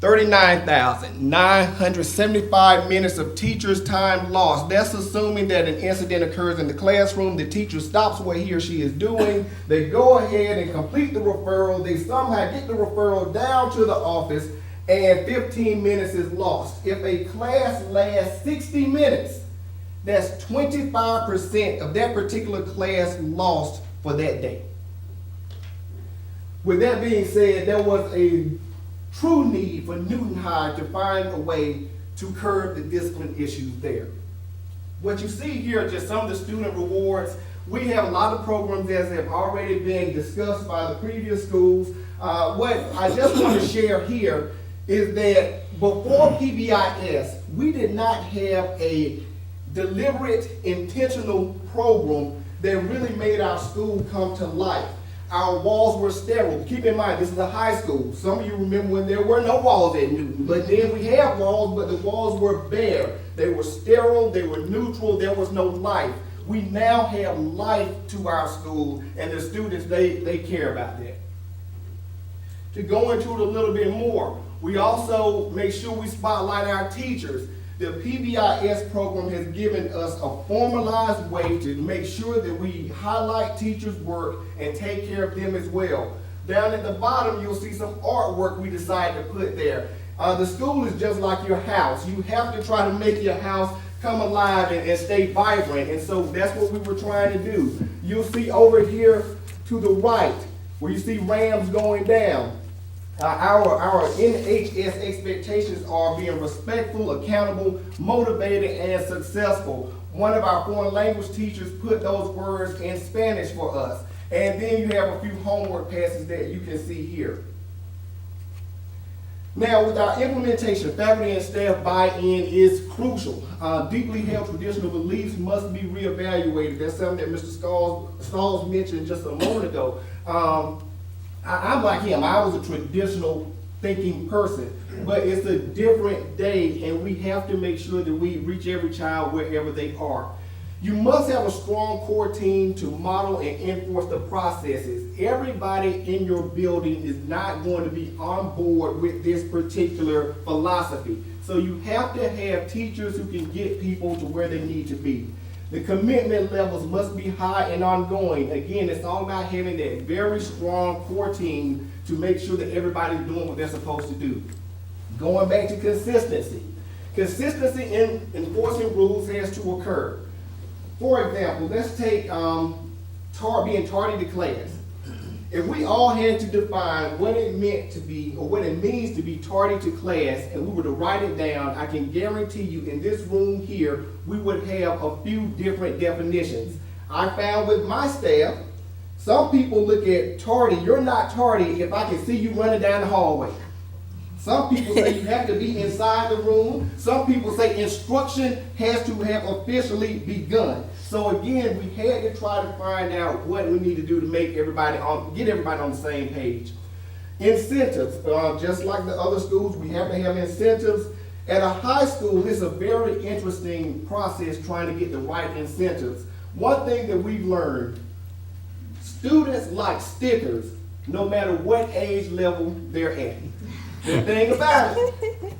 39,975 minutes of teacher's time lost. That's assuming that an incident occurs in the classroom, the teacher stops what he or she is doing, they go ahead and complete the referral, they somehow get the referral down to the office, and 15 minutes is lost. If a class lasts 60 minutes, that's 25% of that particular class lost for that day. With that being said, there was a true need for Newton High to find a way to curb the discipline issues there. What you see here are just some of the student rewards. We have a lot of programs as have already been discussed by the previous schools. What I just want to share here is that before PBIS, we did not have a deliberate, intentional program that really made our school come to life. Our walls were sterile. Keep in mind, this is a high school. Some of you remember when there were no walls at Newton, but then we had walls, but the walls were bare. They were sterile, they were neutral, there was no life. We now have life to our school, and the students, they care about that. To go into it a little bit more, we also make sure we spotlight our teachers. The PBIS program has given us a formalized way to make sure that we highlight teachers' work and take care of them as well. Down at the bottom, you'll see some artwork we decided to put there. The school is just like your house. You have to try to make your house come alive and stay vibrant, and so that's what we were trying to do. You'll see over here to the right, where you see Rams going down. Our NHS expectations are being respectful, accountable, motivated, and successful. One of our foreign language teachers put those words in Spanish for us. And then you have a few homework passes that you can see here. Now, with our implementation, faculty and staff buy-in is crucial. Deeply held traditional beliefs must be reevaluated. That's something that Mr. Stalls mentioned just a moment ago. I'm like him. I was a traditional thinking person, but it's a different day, and we have to make sure that we reach every child wherever they are. You must have a strong core team to model and enforce the processes. Everybody in your building is not going to be on board with this particular philosophy. So you have to have teachers who can get people to where they need to be. The commitment levels must be high and ongoing. Again, it's all about having that very strong core team to make sure that everybody's doing what they're supposed to do. Going back to consistency. Consistency in enforcing rules has to occur. For example, let's take being tardy to class. If we all had to define what it meant to be, or what it means to be tardy to class, and we were to write it down, I can guarantee you in this room here, we would have a few different definitions. I found with my staff, some people look at tardy, you're not tardy if I can see you running down the hallway. Some people say you have to be inside the room. Some people say instruction has to have officially begun. So again, we had to try to find out what we need to do to make everybody get everybody on the same page. Incentives, just like the other schools, we have to have incentives. At a high school, it's a very interesting process trying to get the right incentives. One thing that we've learned, students like stickers, no matter what age level they're at. The thing about it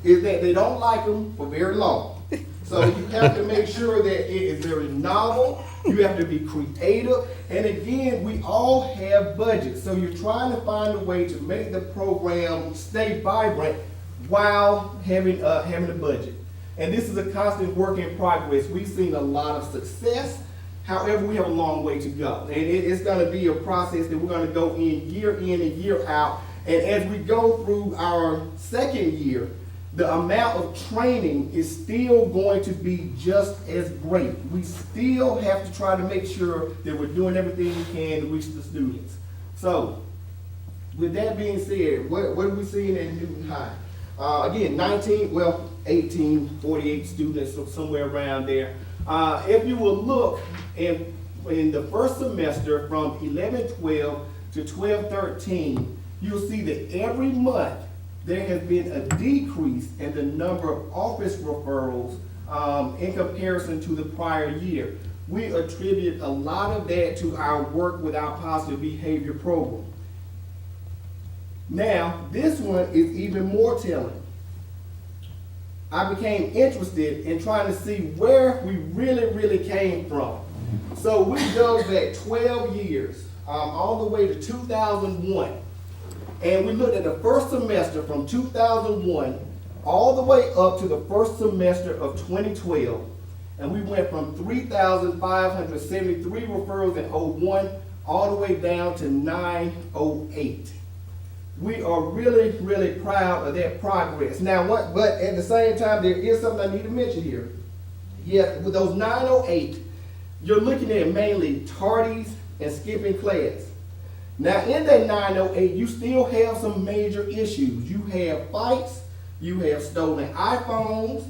is that they don't like them for very long. So you have to make sure that it is very novel, you have to be creative, and again, we all have budgets. So you're trying to find a way to make the program stay vibrant while having a budget. And this is a constant work in progress. We've seen a lot of success. However, we have a long way to go. And it's gonna be a process that we're gonna go in and year out. And as we go through our second year, the amount of training is still going to be just as great. We still have to try to make sure that we're doing everything we can to reach the students. So, with that being said, what are we seeing at Newton High? Again, 1848 students, so somewhere around there. If you will look in the first semester from 11-12 to 12-13, you'll see that every month there has been a decrease in the number of office referrals in comparison to the prior year. We attribute a lot of that to our work with our positive behavior program. Now, this one is even more telling. I became interested in trying to see where we really came from. So we go back 12 years, all the way to 2001. And we looked at the first semester from 2001 all the way up to the first semester of 2012. And we went from 3,573 referrals in 01 all the way down to 908. We are really proud of that progress. Now, but at the same time, there is something I need to mention here. Yes, with those 908, you're looking at mainly tardies and skipping class. Now, in that 908, you still have some major issues. You have fights, you have stolen iPhones,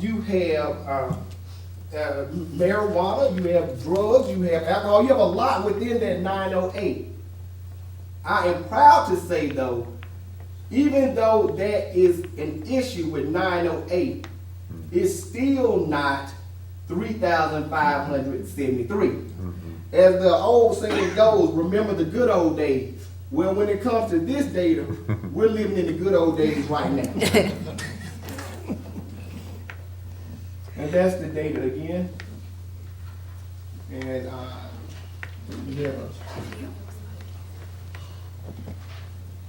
you have marijuana, you have drugs, you have alcohol. You have a lot within that 908. I am proud to say, though, even though that is an issue with 908, it's still not 3,573. As the old saying goes, remember the good old days. Well, when it comes to this data, we're living in the good old days right now. And that's the data again. And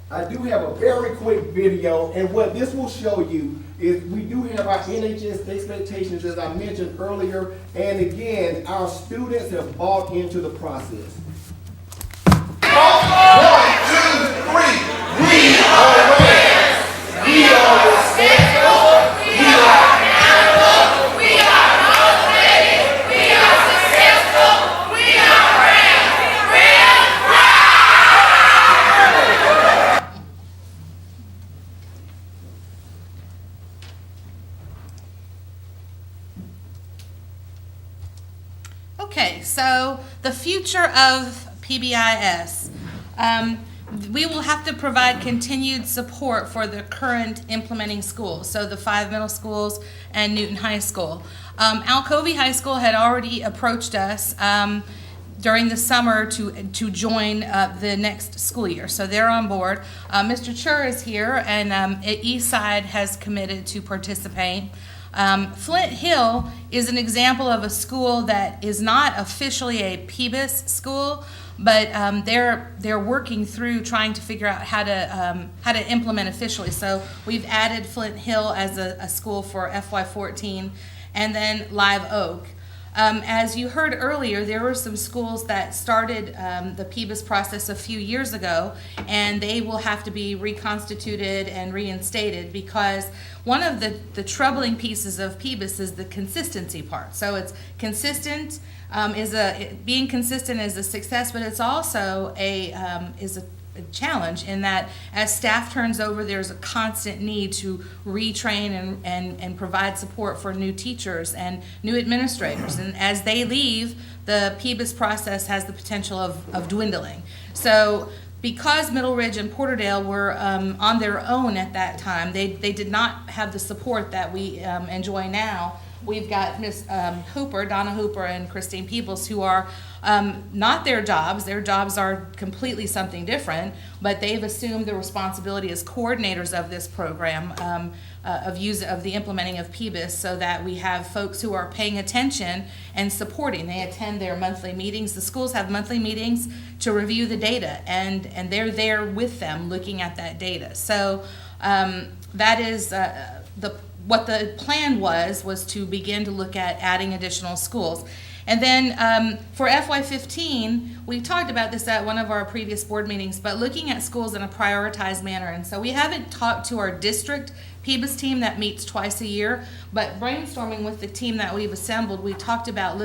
I do have a very quick video, and what this will show you is we do have our NHS expectations, as I mentioned earlier, and again, our students have bought into the process. 1, 2, 3, we are winners. We are respectful. We are accountable. We are motivated. We are successful. We are proud. Okay, so the future of PBIS. we will have to provide continued support for the current implementing schools, so the 5 middle schools and Newton High School. Alcovy High School had already approached us during the summer to join the next school year, so they're on board. Mr. Chur is here, and Eastside has committed to participate. Flint Hill is an example of a school that is not officially a PBIS school, but they're working through trying to figure out how to implement officially. So we've added Flint Hill as a school for FY14, and then Live Oak. As you heard earlier, there were some schools that started the PBIS process a few years ago, and they will have to be reconstituted and reinstated because one of the troubling pieces of PBIS is the consistency part. So it's consistent, being consistent is a success, but it's also a challenge in that as staff turns over, there's a constant need to retrain and provide support for new teachers and new administrators. And as they leave, the PBIS process has the potential of dwindling. So because Middle Ridge and Porterdale were on their own at that time, they did not have the support that we enjoy now. We've got Miss Hooper, Donna Hooper, and Christine Peebles, who are not their jobs. Their jobs are completely something different, but they've assumed the responsibility as coordinators of this program, of the implementing of PBIS, so that we have folks who are paying attention and supporting. They attend their monthly meetings. The schools have monthly meetings to review the data, and they're there with them looking at that data. So that is what the plan was to begin to look at adding additional schools. And then for FY15, we talked about this at one of our previous board meetings, but looking at schools in a prioritized manner. And so we haven't talked to our district PBIS team that meets twice a year, but brainstorming with the team that we've assembled, we talked about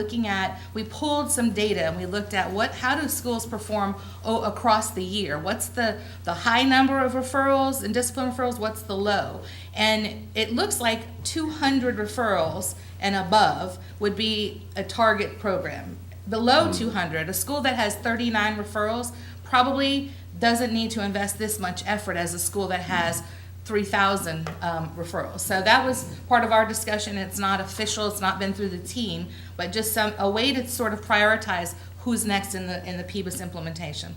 we pulled some data and we looked at how do schools perform across the year? What's the high number of referrals and discipline referrals? What's the low? And it looks like 200 referrals and above would be a target program. Below 200, a school that has 39 referrals probably doesn't need to invest this much effort as a school that has 3,000 referrals. So that was part of our discussion. It's not official, it's not been through the team, but just a way to sort of prioritize who's next in the PBIS implementation.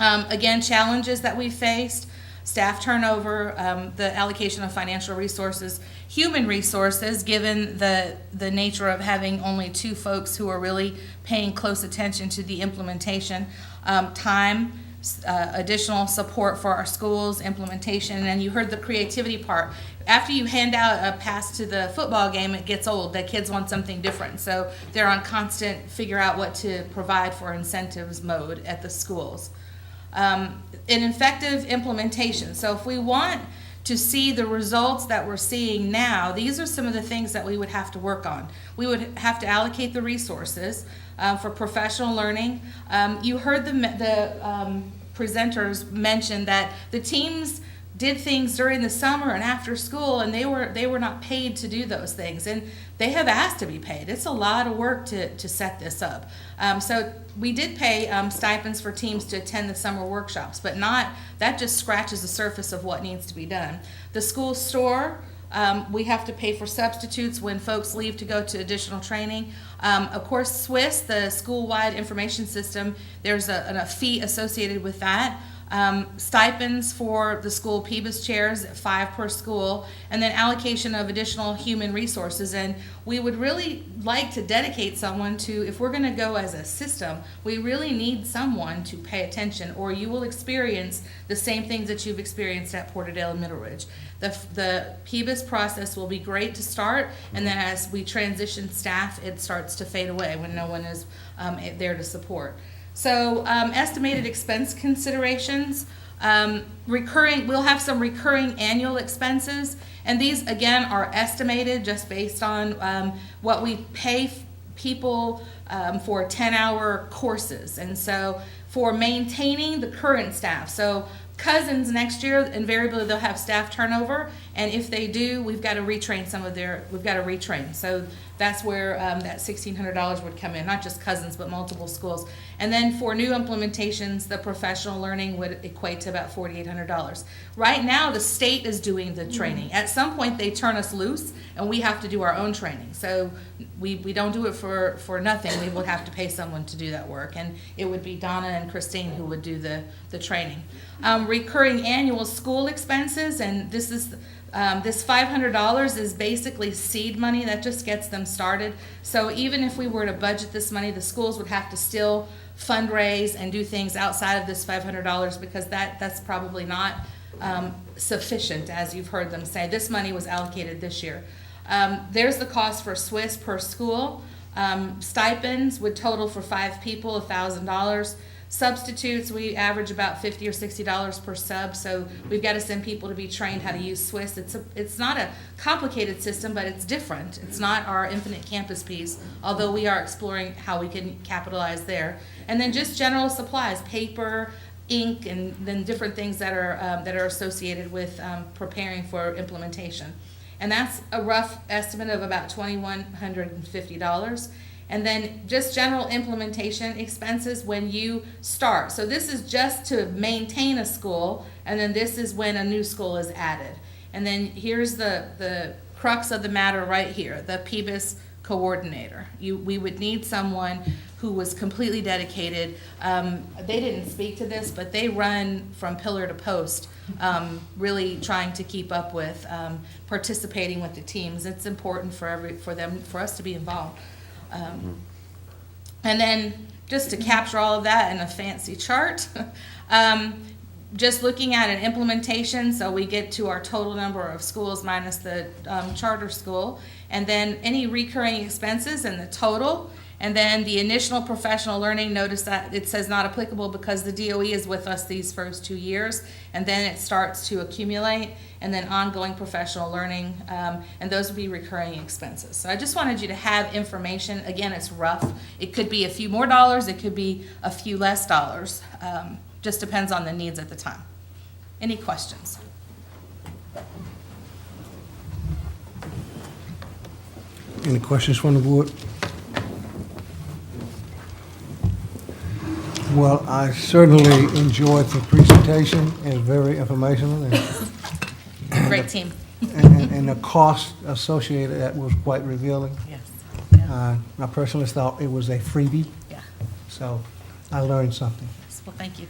Again, challenges that we faced: staff turnover, the allocation of financial resources, human resources, given the nature of having only 2 folks who are really paying close attention to the implementation, time, additional support for our schools, implementation, and you heard the creativity part. After you hand out a pass to the football game, it gets old. The kids want something different, so they're on constant figure out what to provide for incentives mode at the schools. An effective implementation. So if we want to see the results that we're seeing now, these are some of the things that we would have to work on. We would have to allocate the resources for professional learning. You heard the presenters mention that the teams did things during the summer and after school, and they were not paid to do those things, and they have asked to be paid. It's a lot of work to set this up. So we did pay stipends for teams to attend the summer workshops, but that just scratches the surface of what needs to be done. The school store, we have to pay for substitutes when folks leave to go to additional training. Of course, SWIS, the school-wide information system, there's a fee associated with that. Stipends for the school PBIS chairs, 5 per school, and then allocation of additional human resources. And we would really like to dedicate someone to, if we're going to go as a system, we really need someone to pay attention, or you will experience the same things that you've experienced at Porterdale and Middle Ridge. The PBIS process will be great to start, and then as we transition staff, it starts to fade away when no one is there to support. So estimated expense considerations, we'll have some recurring annual expenses, and these again are estimated just based on what we pay people for 10-hour courses, and so for maintaining the current staff. So Cousins next year, invariably they'll have staff turnover, And if they do, we've got to retrain we've got to retrain. So that's where that $1,600 would come in, not just Cousins, but multiple schools. And then for new implementations, the professional learning would equate to about $4,800. Right now, the state is doing the training. At some point, they turn us loose, and we have to do our own training. So we don't do it for nothing. We would have to pay someone to do that work, and it would be Donna and Christine who would do the training. Recurring annual school expenses, and this $500 is basically seed money that just gets them started. So even if we were to budget this money, the schools would have to still fundraise and do things outside of this $500 because that's probably not sufficient, as you've heard them say. This money was allocated this year. There's the cost for Swiss per school. Stipends would total for 5 people $1,000. Substitutes, we average about $50 or $60 per sub, so we've got to send people to be trained how to use Swiss. It's not a complicated system, but it's different. It's not our infinite campus piece, although we are exploring how we can capitalize there. And then just general supplies, paper, ink, and then different things that are associated with preparing for implementation. And that's a rough estimate of about $2,150. And then just general implementation expenses when you start. So this is just to maintain a school, and then this is when a new school is added. And then here's the crux of the matter right here, the PBIS coordinator. We would need someone who was completely dedicated. They didn't speak to this, but they run from pillar to post, really trying to keep up with, participating with the teams. It's important for us to be involved. And then just to capture all of that in a fancy chart, just looking at an implementation, so we get to our total number of schools minus the charter school, and then any recurring expenses and the total, and then the initial professional learning, notice that it says not applicable because the DOE is with us these first 2 years, and then it starts to accumulate, and then ongoing professional learning, and those would be recurring expenses. So I just wanted you to have information. Again, it's rough. It could be a few more dollars, it could be a few less dollars. Just depends on the needs at the time. Any questions? Any questions from the board? Well, I certainly enjoyed the presentation. It's very informational, Great team. and the cost associated that was quite revealing. Yes. I personally thought it was a freebie, Yeah. so I learned something. Well, thank you.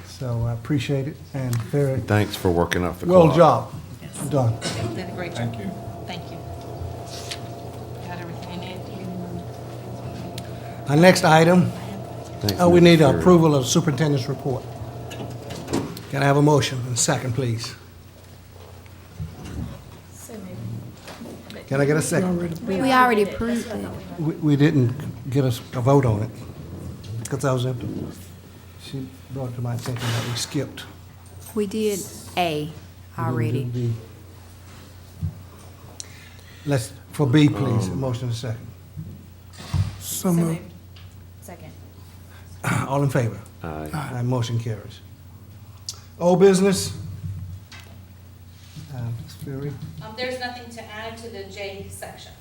So I appreciate it, and very Thanks for working off the well clock. job Yes. done. You did a great job. Thank you. Thank you. Got everything you need? Our next item, Thanks, we need Mr. approval of the superintendent's report. Can I have a motion? And second, please. Can I get a second? We already approved it. We didn't get a vote on it because I was empty. She brought it to my attention that we skipped. We did A already. We didn't do B. Let's, for B, please, a motion and a second. So moved. Second. All in favor? Aye. Aye, motion carries. Old business? Ms. Fury? There's nothing to add to the J section.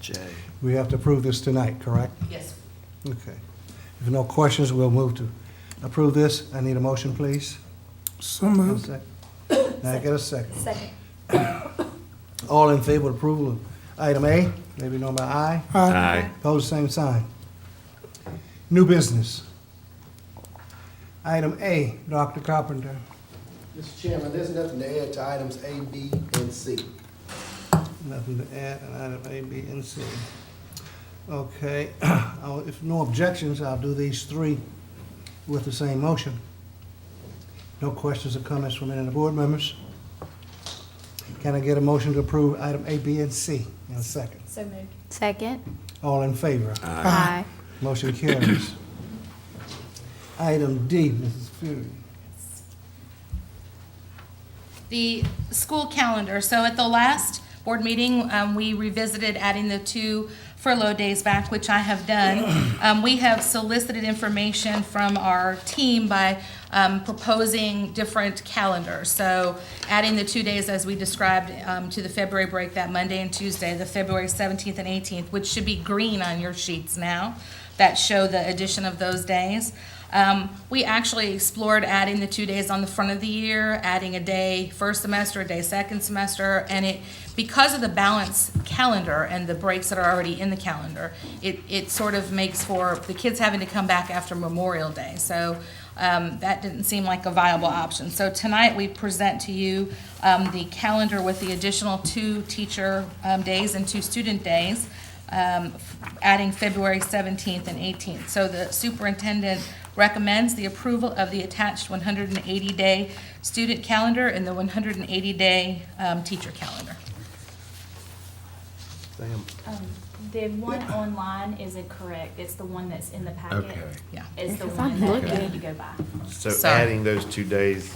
Jay. We have to approve this tonight, correct? Yes. Okay. If no questions, we'll move to approve this. I need a motion, please. So moved. Can I get a second? Second. All in favor of approval of item A, may be known by aye. Aye. Opposed, same sign. New business. Item A, Dr. Carpenter. Mr. Chairman, there's nothing to add to items A, B, and C. Nothing to add on item A, B, and C. Okay, if no objections, I'll do these three with the same motion. No questions or comments from any of the board members? Can I get a motion to approve item A, B, and C in a second? So moved. Second. All in favor? Aye. Motion carries. Item D, Mrs. Fury. The school calendar. So at the last board meeting, we revisited adding the 2 furlough days back, which I have done. We have solicited information from our team by proposing different calendars. So adding the 2 days as we described to the February break, that Monday and Tuesday, the February 17th and 18th, which should be green on your sheets now, that show the addition of those days. We actually explored adding the 2 days on the front of the year, adding a day first semester, a day second semester, and because of the balance calendar and the breaks that are already in the calendar, it sort of makes for the kids having to come back after Memorial Day. So that didn't seem like a viable option. So tonight we present to you the calendar with the additional 2 teacher days and 2 student days, adding February 17th and 18th. So the superintendent recommends the approval of the attached 180-day student calendar and the 180-day teacher calendar. The one online is incorrect. It's the one that's in the packet. Okay. Yeah. Is the one that you need to go by. So Sorry. adding those 2 days,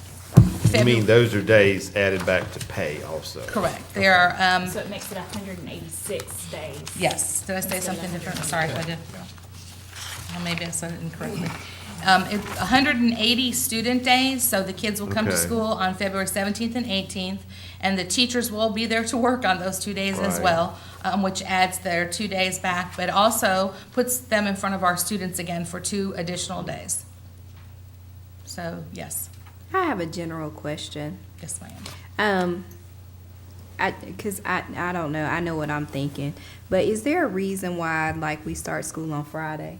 you mean those are days added back to pay also? Correct. They are, So it makes it 186 days. yes. Did I say something different? Sorry if I did. Maybe I said it incorrectly. It's 180 student days, so the kids will come to Okay. school on February 17th and 18th, and the teachers will be there to work on those 2 days as Right. well, which adds their 2 days back, but also puts them in front of our students again for 2 additional days. So, yes. I have a general question. Yes, ma'am. Because I don't know, I know what I'm thinking, but is there a reason why, like, we start school on Friday?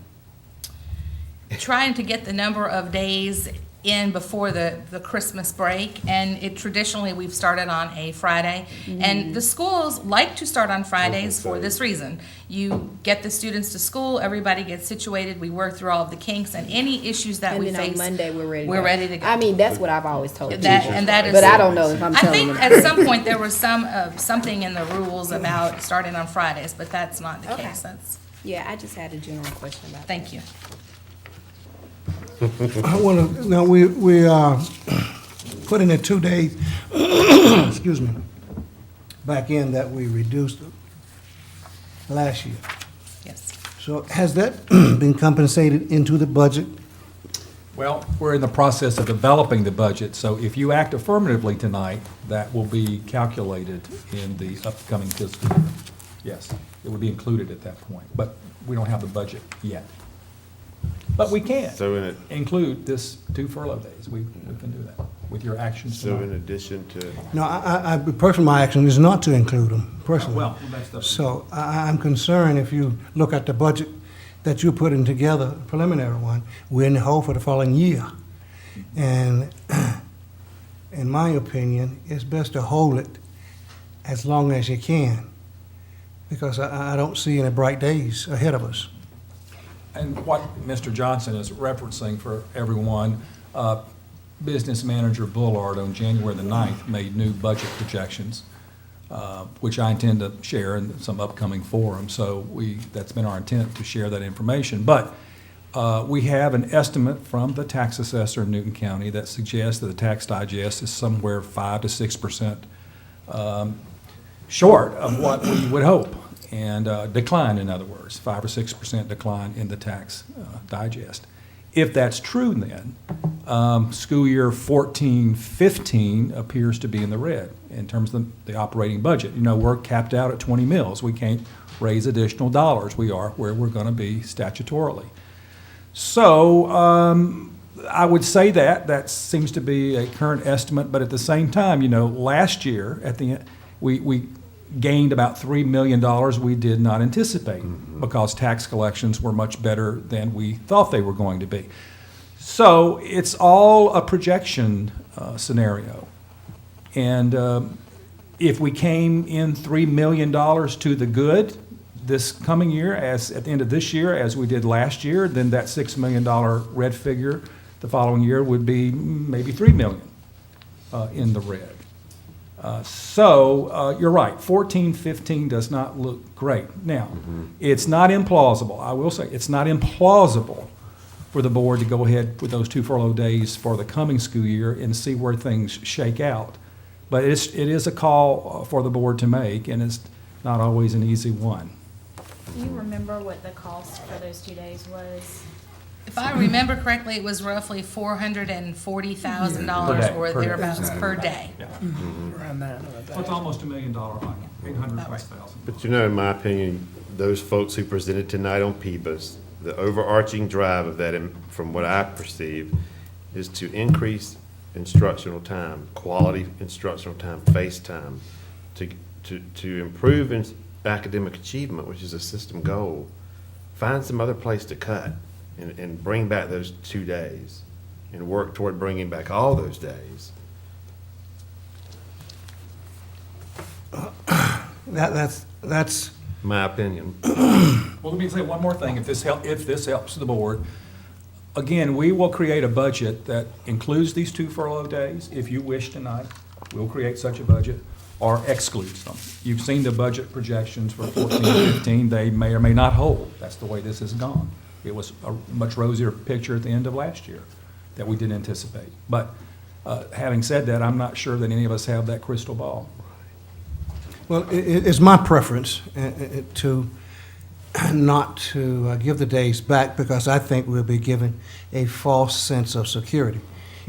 Trying to get the number of days in before the Christmas break, and traditionally, we've started on a Friday. And the schools like to start on Fridays for this reason. You get the students to school, everybody gets situated, we work through all of the kinks, and any issues that we And then face. on Monday, we're ready to We're go. ready to go. I mean, that's what I've always told That- teachers. and that is- But I don't know if I'm I telling them. think at some point there was something in the rules about starting on Fridays, but that's not the Okay. case. That's, Yeah, I just had a general question about that. thank you. I want to, now, we are putting the 2 days, excuse me, back in that we reduced last year. Yes. So has that been compensated into the budget? Well, we're in the process of developing the budget, so if you act affirmatively tonight, that will be calculated in the upcoming fiscal year. Yes, it would be included at that point, but we don't have the budget yet. But we can So in it, include this 2 furlough days. We can do that with your actions so in tonight. addition to, No, personally, my action is not to include them, personally. Well, that's the. So I'm concerned if you look at the budget that you're putting together, preliminary one, we're in the hole for the following year. And in my opinion, it's best to hold it as long as you can, because I don't see any bright days ahead of us. And what Mr. Johnson is referencing for everyone, Business Manager Bullard on January the 9th made new budget projections, which I intend to share in some upcoming forums. So that's been our intent to share that information. But we have an estimate from the tax assessor in Newton County that suggests that the tax digest is somewhere 5 to 6% short of what we would hope. And decline, in other words, 5 or 6% decline in the tax digest. If that's true, then school year 14-15 appears to be in the red in terms of the operating budget. You know, we're capped out at 20 mills. We can't raise additional dollars. We are where we're going to be statutorily. So I would say that seems to be a current estimate, but at the same time, you know, last year at the end, we gained about $3 million we did not anticipate because tax collections were much better than we thought they were going to be. So it's all a projection scenario. And if we came in $3 million to the good this coming year, as at the end of this year, as we did last year, then that $6 million red figure the following year would be maybe $3 million in the red. So you're right, 14-15 does not look great. Now, it's not implausible, I will say, it's not implausible for the board to go ahead with those 2 furlough days for the coming school year and see where things shake out. But it is a call for the board to make, and it's not always an easy one. Do you remember what the cost for those 2 days was? If I remember correctly, it was roughly $440,000 Per or day. thereabouts per day. Around that. That's almost $1 million fine, 800,000. But you know, in my opinion, those folks who presented tonight on PBIS, the overarching drive of that, from what I perceive, is to increase instructional time, quality instructional time, face time, to improve in academic achievement, which is a system goal. Find some other place to cut and bring back those 2 days and work toward bringing back all those days. That's My opinion. Well, let me say one more thing, if this helps the board. Again, we will create a budget that includes these 2 furlough days. If you wish tonight, we'll create such a budget, or excludes them. You've seen the budget projections for 14 and 15. They may or may not hold. That's the way this has gone. It was a much rosier picture at the end of last year that we didn't anticipate. But having said that, I'm not sure that any of us have that crystal ball. Well, it's my preference to not to give the days back, because I think we'll be giving a false sense of security.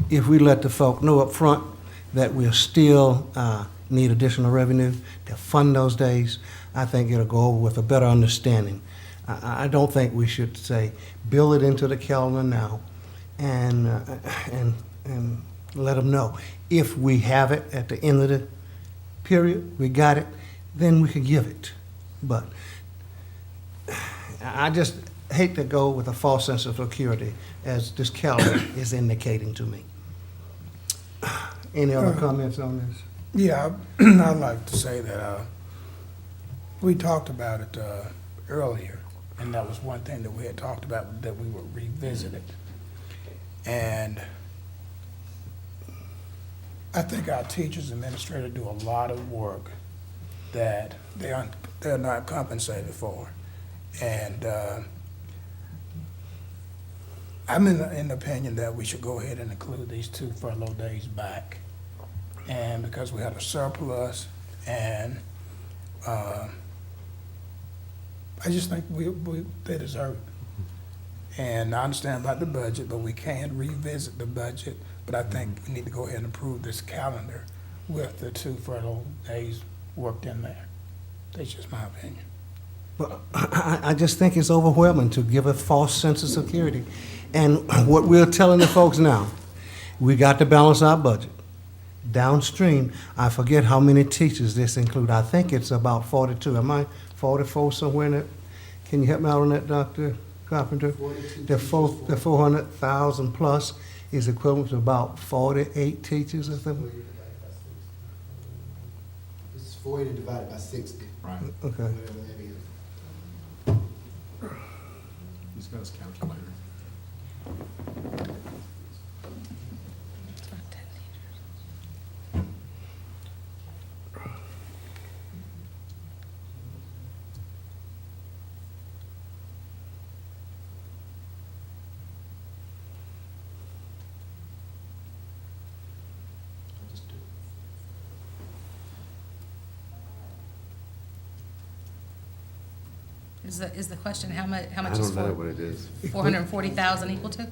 If we let the folk know up front that we'll still need additional revenue to fund those days, I think it'll go over with a better understanding. I don't think we should say, build it into the calendar now and let them know. If we have it at the end of the period, we got it, then we can give it. But I just hate to go with a false sense of security, as this calendar is indicating to me. Any other comments on this? Yeah, I'd like to say that we talked about it earlier, and that was one thing that we had talked about, that we would revisit it. And I think our teachers and administrators do a lot of work that they're not compensated for. And I'm in the opinion that we should go ahead and include these 2 furlough days back. And because we had a surplus, and I just think they deserve it. And I understand about the budget, but we can revisit the budget. But I think we need to go ahead and approve this calendar with the 2 furlough days worked in there. That's just my opinion. But I just think it's overwhelming to give a false sense of security. And what we're telling the folks now, we got to balance our budget. Downstream, I forget how many teachers this includes. I think it's about 42. Am I 44 somewhere in it? Can you help me out on that, Dr. Carpenter? The 400,000 plus is equivalent to about 48 teachers or something? It's 40 divided by 60. Right. Okay. Whatever that is. He's got his calculator. Is the question how much I is don't know what it is. 440,000 equal to?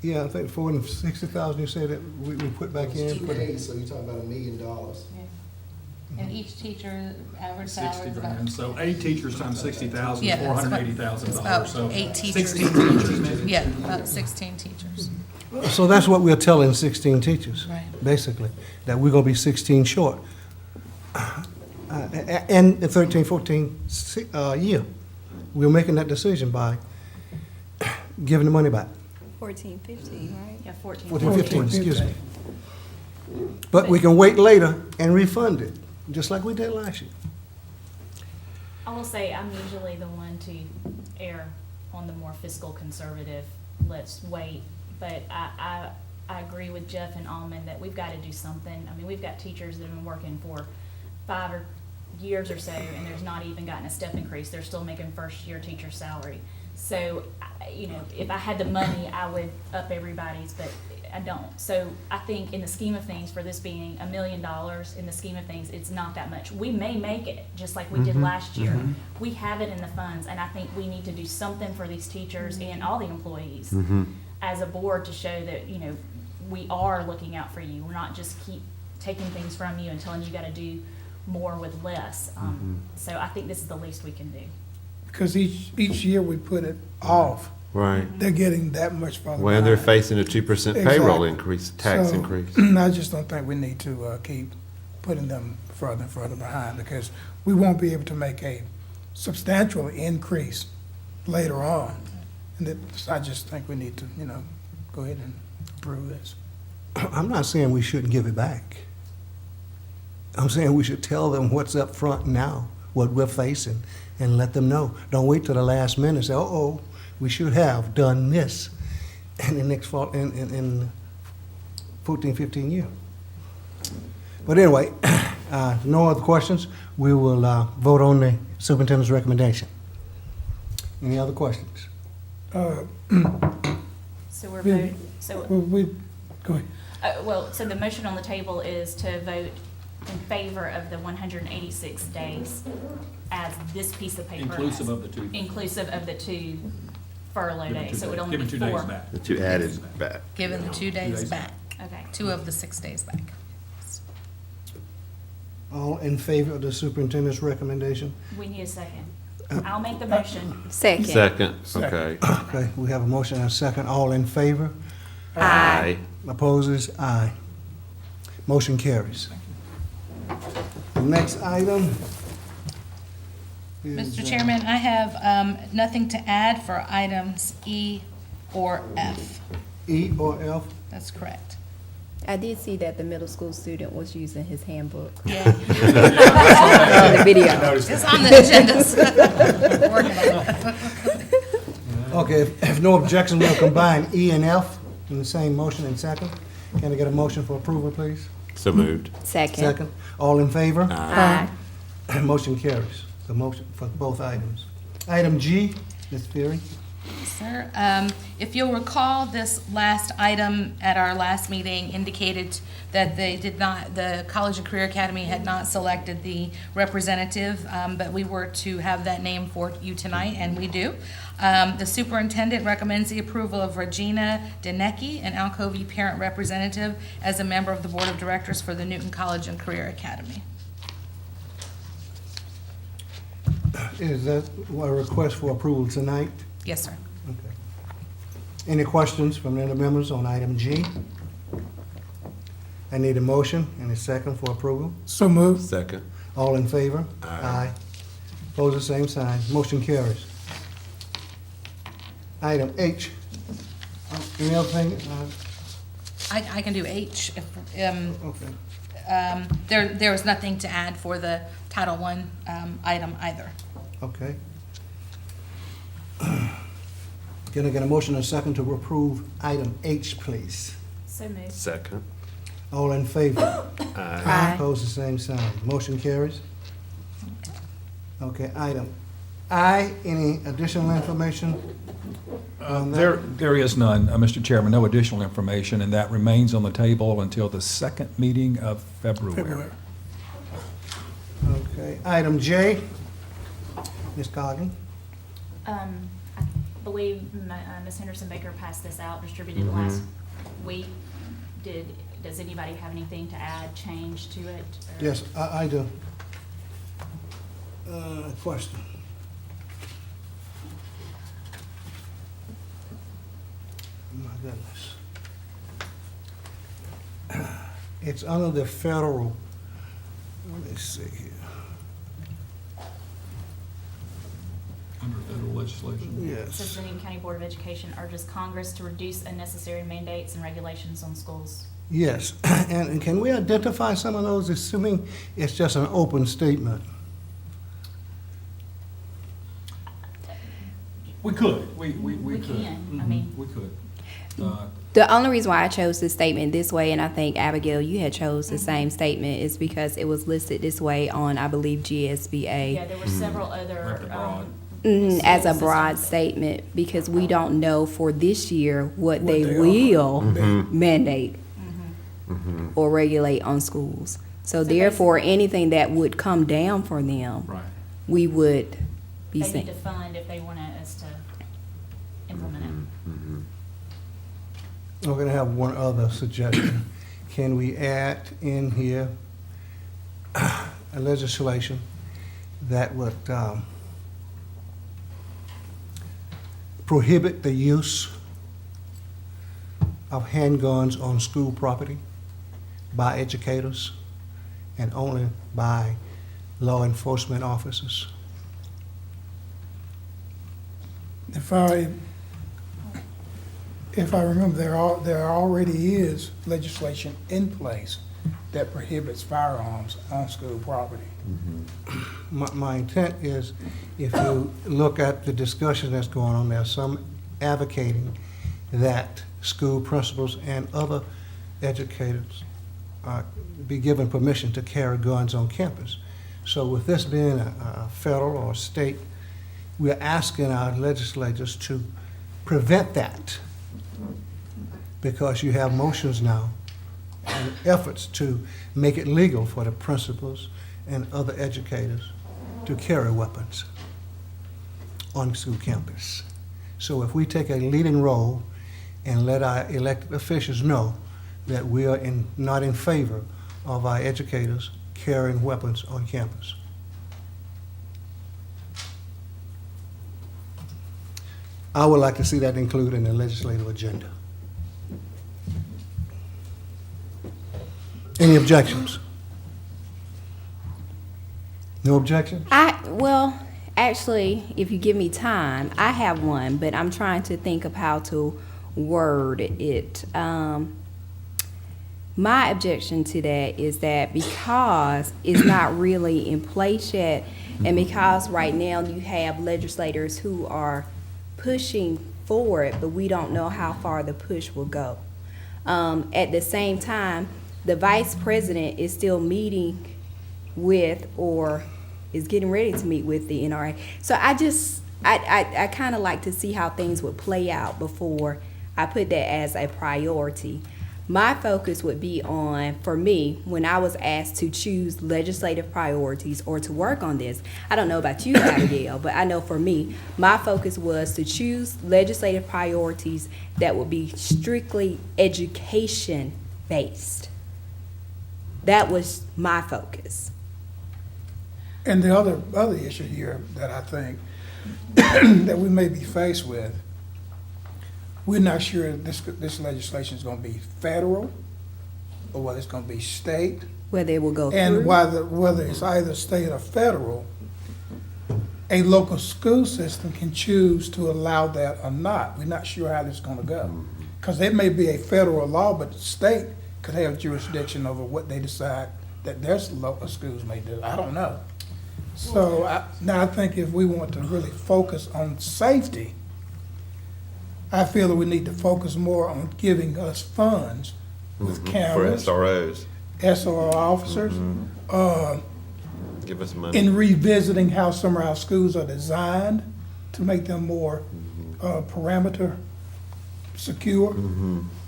Yeah, I think 460,000 you said that we put back in. It's 2 days, so you're talking about $1 million. And each teacher average 60 salary is grand, about, so 8 teachers times 60,000, yeah, it's about- $480,000. it's about So 8 teachers. 16 teachers maybe? Yeah, about 16 teachers. So that's what we're telling 16 teachers, Right. basically, that we're gonna be 16 short. And the 13, 14 year, we're making that decision by giving the money back. 14, 15, right? Yeah, 14. 14, 15, excuse me. But we can wait later and refund it, just like we did last year. I will say, I'm usually the one to err on the more fiscal conservative, let's wait. But I agree with Jeff and Almond that we've got to do something. I mean, we've got teachers that have been working for 5 years or so, and there's not even gotten a step increase. They're still making first-year teacher salary. So, you know, if I had the money, I would up everybody's, but I don't. So I think in the scheme of things, for this being $1 million, in the scheme of things, it's not that much. We may make it, just like we did last year. We have it in the funds, and I think we need to do something for these teachers and all the employees as a board to show that, you know, we are looking out for you. We're not just keep taking things from you and telling you got to do more with less. So I think this is the least we can do. Because each year we put it off. Right. They're getting that much farther Well, they're behind. facing a 2% payroll Exactly. increase, tax So, increase. I just don't think we need to keep putting them further and further behind, because we won't be able to make a substantial increase later on. And I just think we need to, you know, go ahead and approve this. I'm not saying we shouldn't give it back. I'm saying we should tell them what's up front now, what we're facing, and let them know. Don't wait till the last minute and say, uh-oh, we should have done this in the next fall, in 14, 15 years. But anyway, no other questions. We will vote on the superintendent's recommendation. Any other questions? So we're Yeah. voting, so, Go ahead. well, so the motion on the table is to vote in favor of the 186 days as this piece of paper Inclusive has. of the two. Inclusive of the 2 furlough days, so it would only be Given 2 days 4. back. That you added back. Given the 2 days back, Okay. 2 of the 6 days back. All in favor of the superintendent's recommendation? We need a second. I'll make the motion. Second. Second, okay. Okay, we have a motion and a second. All in favor? Aye. Opposes? Aye. Motion carries. The next item is... Mr. Chairman, I have nothing to add for items E or F. E or F? That's correct. I did see that the middle school student was using his handbook. Yeah. On the video. It's on the agendas. Working on it. Okay, if no objection, we'll combine E and F in the same motion and second. Can I get a motion for approval, please? So moved. Second. Second. All in favor? Aye. Motion carries. The motion for both items. Item G, Ms. Fury. Sir, if you'll recall, this last item at our last meeting indicated that they did not, the College and Career Academy had not selected the representative, but we were to have that name for you tonight, and we do. The superintendent recommends the approval of Regina Denecki, an Alcovey parent representative, as a member of the board of directors for the Newton College and Career Academy. Is that a request for approval tonight? Yes, sir. Okay. Any questions from any members on item G? I need a motion and a second for approval. So moved. Second. All in favor? Aye. Opposed, the same sign. Motion carries. Item H. Any other thing? I can do H. Okay. There was nothing to add for the Title I item either. Okay. Can I get a motion and a second to approve item H, please? So moved. Second. All in favor? Aye. Opposed, the same sign. Motion carries. Okay, item I, any additional information on that? There is none, Mr. Chairman, no additional information, and that remains on the table until the second meeting of February. Okay, item J, Ms. Coggan. I believe Ms. Henderson Baker passed this out, distributed last week. Does anybody have anything to add, change to it? or- Yes, I do. Question. My goodness. It's under the federal, let me see here. Under federal legislation. It says the Newton County Board of Education urges Congress to reduce unnecessary mandates and regulations on schools. Yes, and can we identify some of those, assuming it's just an open statement? We could, we We could. can, I mean- We could. The only reason why I chose this statement this way, and I think Abigail, you had chose the same statement, is because it was listed this way on, I believe, GSBA. Yeah, there were several other Left it broad. As a schools broad system. statement, because we don't know for this year what What they they are. will Mm-hmm. mandate or regulate on schools. So basically- therefore, anything that would come down for them, Right. we would be They need saying. to fund if they want us to implement it. We're gonna have one other suggestion. Can we add in here a legislation that would prohibit the use of handguns on school property by educators and only by law enforcement officers? If I remember, there already is legislation in place that prohibits firearms on school property. My intent is, if you look at the discussion that's going on, there's some advocating that school principals and other educators be given permission to carry guns on campus. So with this being a federal or state, we're asking our legislators to prevent that, because you have motions now and efforts to make it legal for the principals and other educators to carry weapons on school campus. So if we take a leading role and let our elected officials know that we are not in favor of our educators carrying weapons on campus. I would like to see that included in the legislative agenda. Any objections? No objections? Well, actually, if you give me time, I have one, but I'm trying to think of how to word it. My objection to that is that because it's not really in place yet, and because right now you have legislators who are pushing for it, but we don't know how far the push will go. At the same time, the vice president is still meeting with, or is getting ready to meet with, the NRA. So I kind of like to see how things would play out before I put that as a priority. My focus would be on, for me, when I was asked to choose legislative priorities or to work on this, I don't know about you, Abigail, but I know for me, my focus was to choose legislative priorities that would be strictly education-based. That was my focus. And the other issue here that I think that we may be faced with, we're not sure this legislation is going to be federal or whether it's going to be state. Whether it will go through. And whether it's either state or federal, a local school system can choose to allow that or not. We're not sure how this is going to go. Because it may be a federal law, but the state could have jurisdiction over what they decide that their local schools may do. I don't know. So I think if we want to really focus on safety, I feel that we need to focus more on giving us funds with cameras. For SROs. SRO officers, Give us money. in revisiting how some of our schools are designed to make them more parameter secure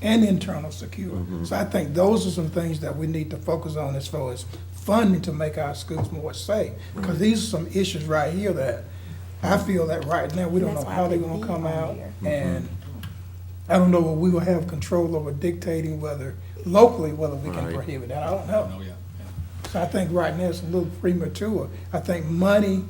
and internal secure. So I think those are some things that we need to focus on as far as funding to make our schools more safe. Because these are some issues right here that I feel that right now, we don't know how they're gonna come out. And I don't know whether we will have control over dictating locally whether we can prohibit that. I don't know. So I think right now it's a little premature. I think money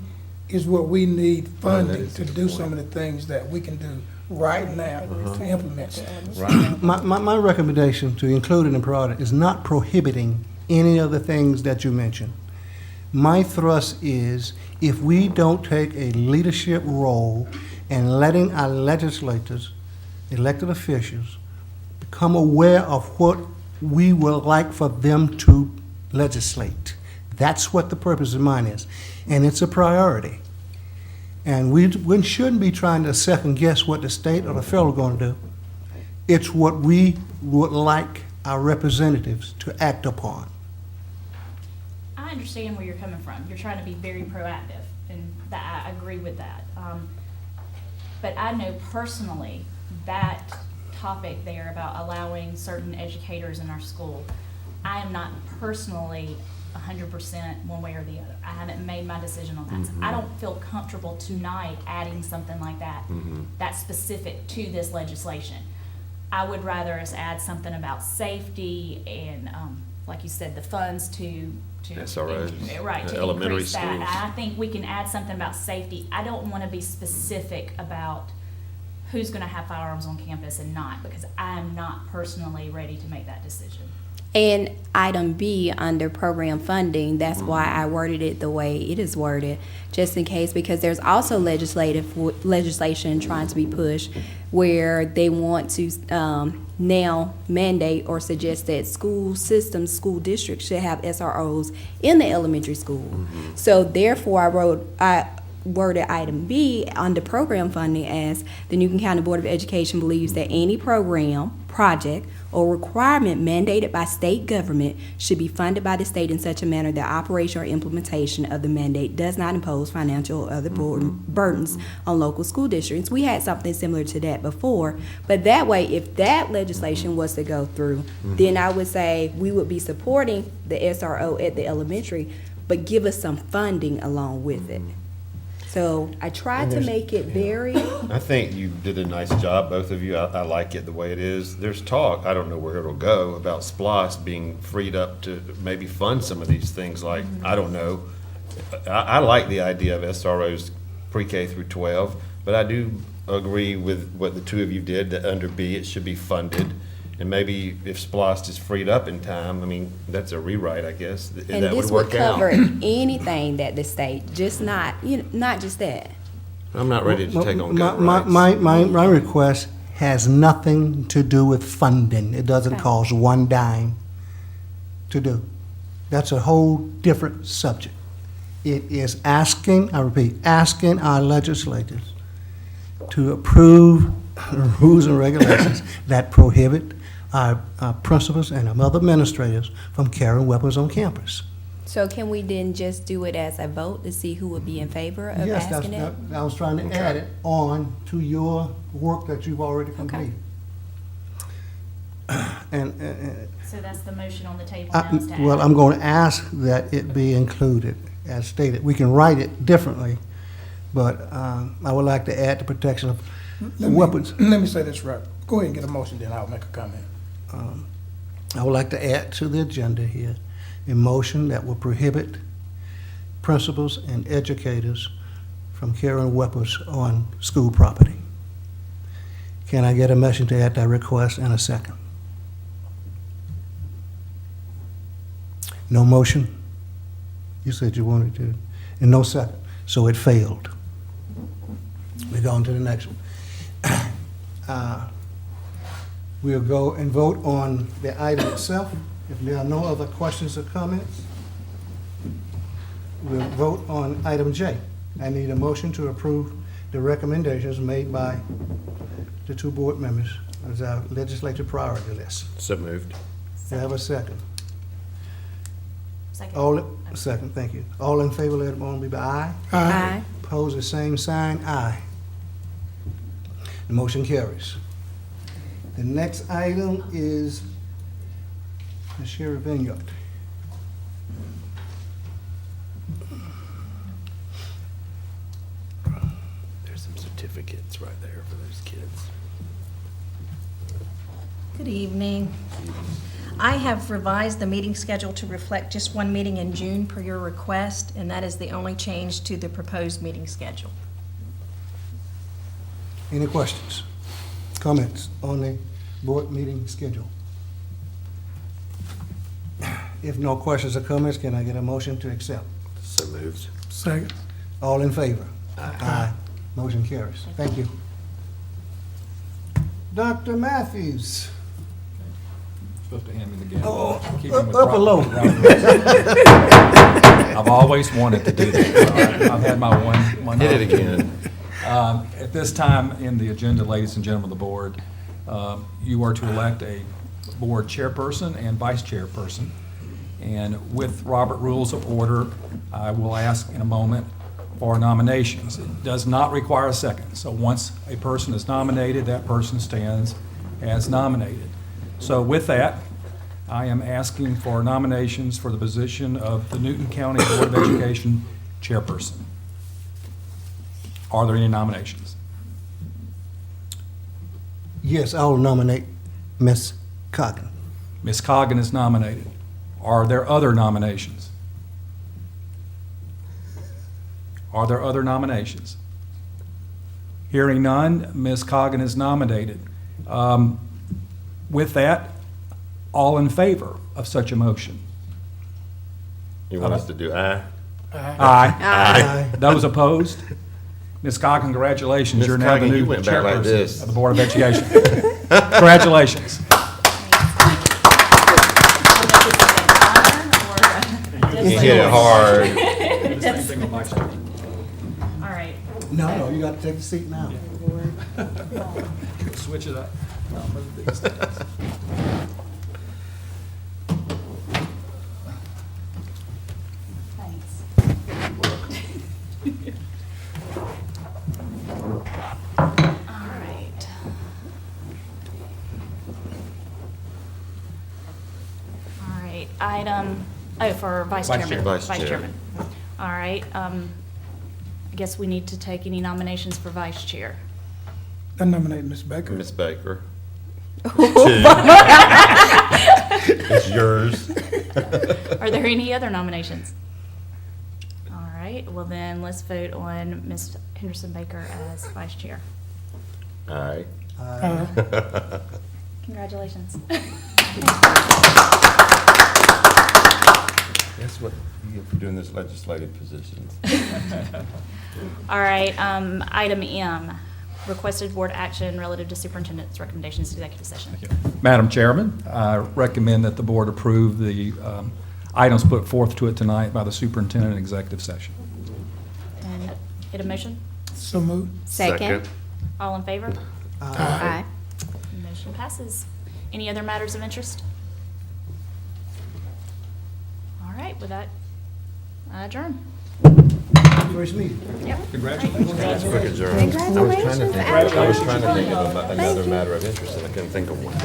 is what we need funding to do some of the things that we can do right now to implement some. My recommendation to include in the product is not prohibiting any of the things that you mentioned. My thrust is, if we don't take a leadership role and letting our legislators, elected officials, become aware of what we would like for them to legislate. That's what the purpose of mine is, and it's a priority. And we shouldn't be trying to second guess what the state or the federal are going to do. It's what we would like our representatives to act upon. I understand where you're coming from. You're trying to be very proactive, and that I agree with that. But I know personally that topic there about allowing certain educators in our school, I am not personally 100% one way or the other. I haven't made my decision on that. So I don't feel comfortable tonight adding something like that that's specific to this legislation. I would rather us add something about safety and, like you said, the funds to SROs, right, to elementary increase that. schools. I think we can add something about safety. I don't want to be specific about who's going to have firearms on campus and not, because I am not personally ready to make that decision. And item B under program funding, that's why I worded it the way it is worded, just in case, because there's also legislation trying to be pushed where they want to now mandate or suggest that school systems, school districts should have SROs in the elementary school. So therefore, I worded item B under program funding as the Newton County Board of Education believes that any program, project, or requirement mandated by state government should be funded by the state in such a manner that operation or implementation of the mandate does not impose financial or other burdens on local school districts. We had something similar to that before, but that way, if that legislation was to go through, then I would say we would be supporting the SRO at the elementary, but give us some funding along with it. So I tried to make it very. I think you did a nice job, both of you. I like it the way it is. There's talk, I don't know where it'll go, about SPLOST being freed up to maybe fund some of these things like, I don't know. I like the idea of SROs pre-K through 12, but I do agree with what the two of you did, that under B, it should be funded. And maybe if SPLOST is freed up in time, I mean, that's a rewrite, I guess, And that this would would work out. cover anything that the state, just not, not just that. I'm not ready to take on gun My- rights. My request has nothing to do with funding. It doesn't Okay. cost one dime to do. That's a whole different subject. It is asking, I repeat, asking our legislators to approve rules and regulations that prohibit our principals and our other administrators from carrying weapons on campus. So can we then just do it as a vote to see who would be in favor of Yes, asking it? I was trying to add it on to your work that you've already completed. And, So that's the motion on the table now is to add. well, I'm going to ask that it be included as stated. We can write it differently, but I would like to add the protection of weapons. Let me say this right. Go ahead and get a motion, then I'll make a comment. I would like to add to the agenda here a motion that will prohibit principals and educators from carrying weapons on school property. Can I get a motion to add that request and a second? No motion? You said you wanted to. And no second, so it failed. We go on to the next one. We'll go and vote on the item itself. If there are no other questions or comments, we'll vote on item J. I need a motion to approve the recommendations made by the two board members as our legislative priority list. So moved. Do I have a second? Second. Second, thank you. All in favor, let it on be by aye. Aye. Opposed, the same sign, aye. The motion carries. The next item is the Sheriff Vineyard. There's some certificates right there for those kids. Good evening. I have revised the meeting schedule to reflect just one meeting in June per your request, and that is the only change to the proposed meeting schedule. Any questions, comments on the board meeting schedule? If no questions or comments, can I get a motion to accept? So moved. Second. All in favor? Aye. Motion carries. Thank you. Dr. Matthews. Supposed to hand me the gavel. Oh, Keep him with up or low? I've always wanted to do that. I've had my one. Hit it again. At this time in the agenda, ladies and gentlemen of the board, you are to elect a board chairperson and vice chairperson. And with Robert Rules of Order, I will ask in a moment for nominations. It does not require a second. So once a person is nominated, that person stands as nominated. So with that, I am asking for nominations for the position of the Newton County Board of Education chairperson. Are there any nominations? Yes, I will nominate Ms. Coggan. Ms. Coggan is nominated. Are there other nominations? Are there other nominations? Hearing none, Ms. Coggan is nominated. With that, all in favor of such a motion? You want us to do aye? Aye. Aye. Those opposed? Ms. Coggan, congratulations. Ms. You're now the Coggan, you new went back like chairperson this. of the Board of Education. Congratulations. You hit it hard. Same thing with my chair. All right. No, you got to take the seat now. Switch it up. One of these days. All right. All right, for vice Vice chairman. chair. Vice chair. Chairman. All right, I guess we need to take any nominations for vice chair. I nominate Ms. Baker. Ms. Baker. It's yours. Are there any other nominations? All right, well then, let's vote on Ms. Henderson Baker as vice chair. Aye. Congratulations. That's what you get for doing this legislative positions. All right, item M, requested board action relative to superintendent's recommendations to executive session. Madam Chairman, I recommend that the board approve the items put forth to it tonight by the superintendent in executive session. And get a motion? So moved. Second. All in favor? Aye. Motion passes. Any other matters of interest? All right, with that, I adjourn. First meeting. Congratulations. That's quick adjourned. I was trying to think of another matter of interest and I couldn't think of one.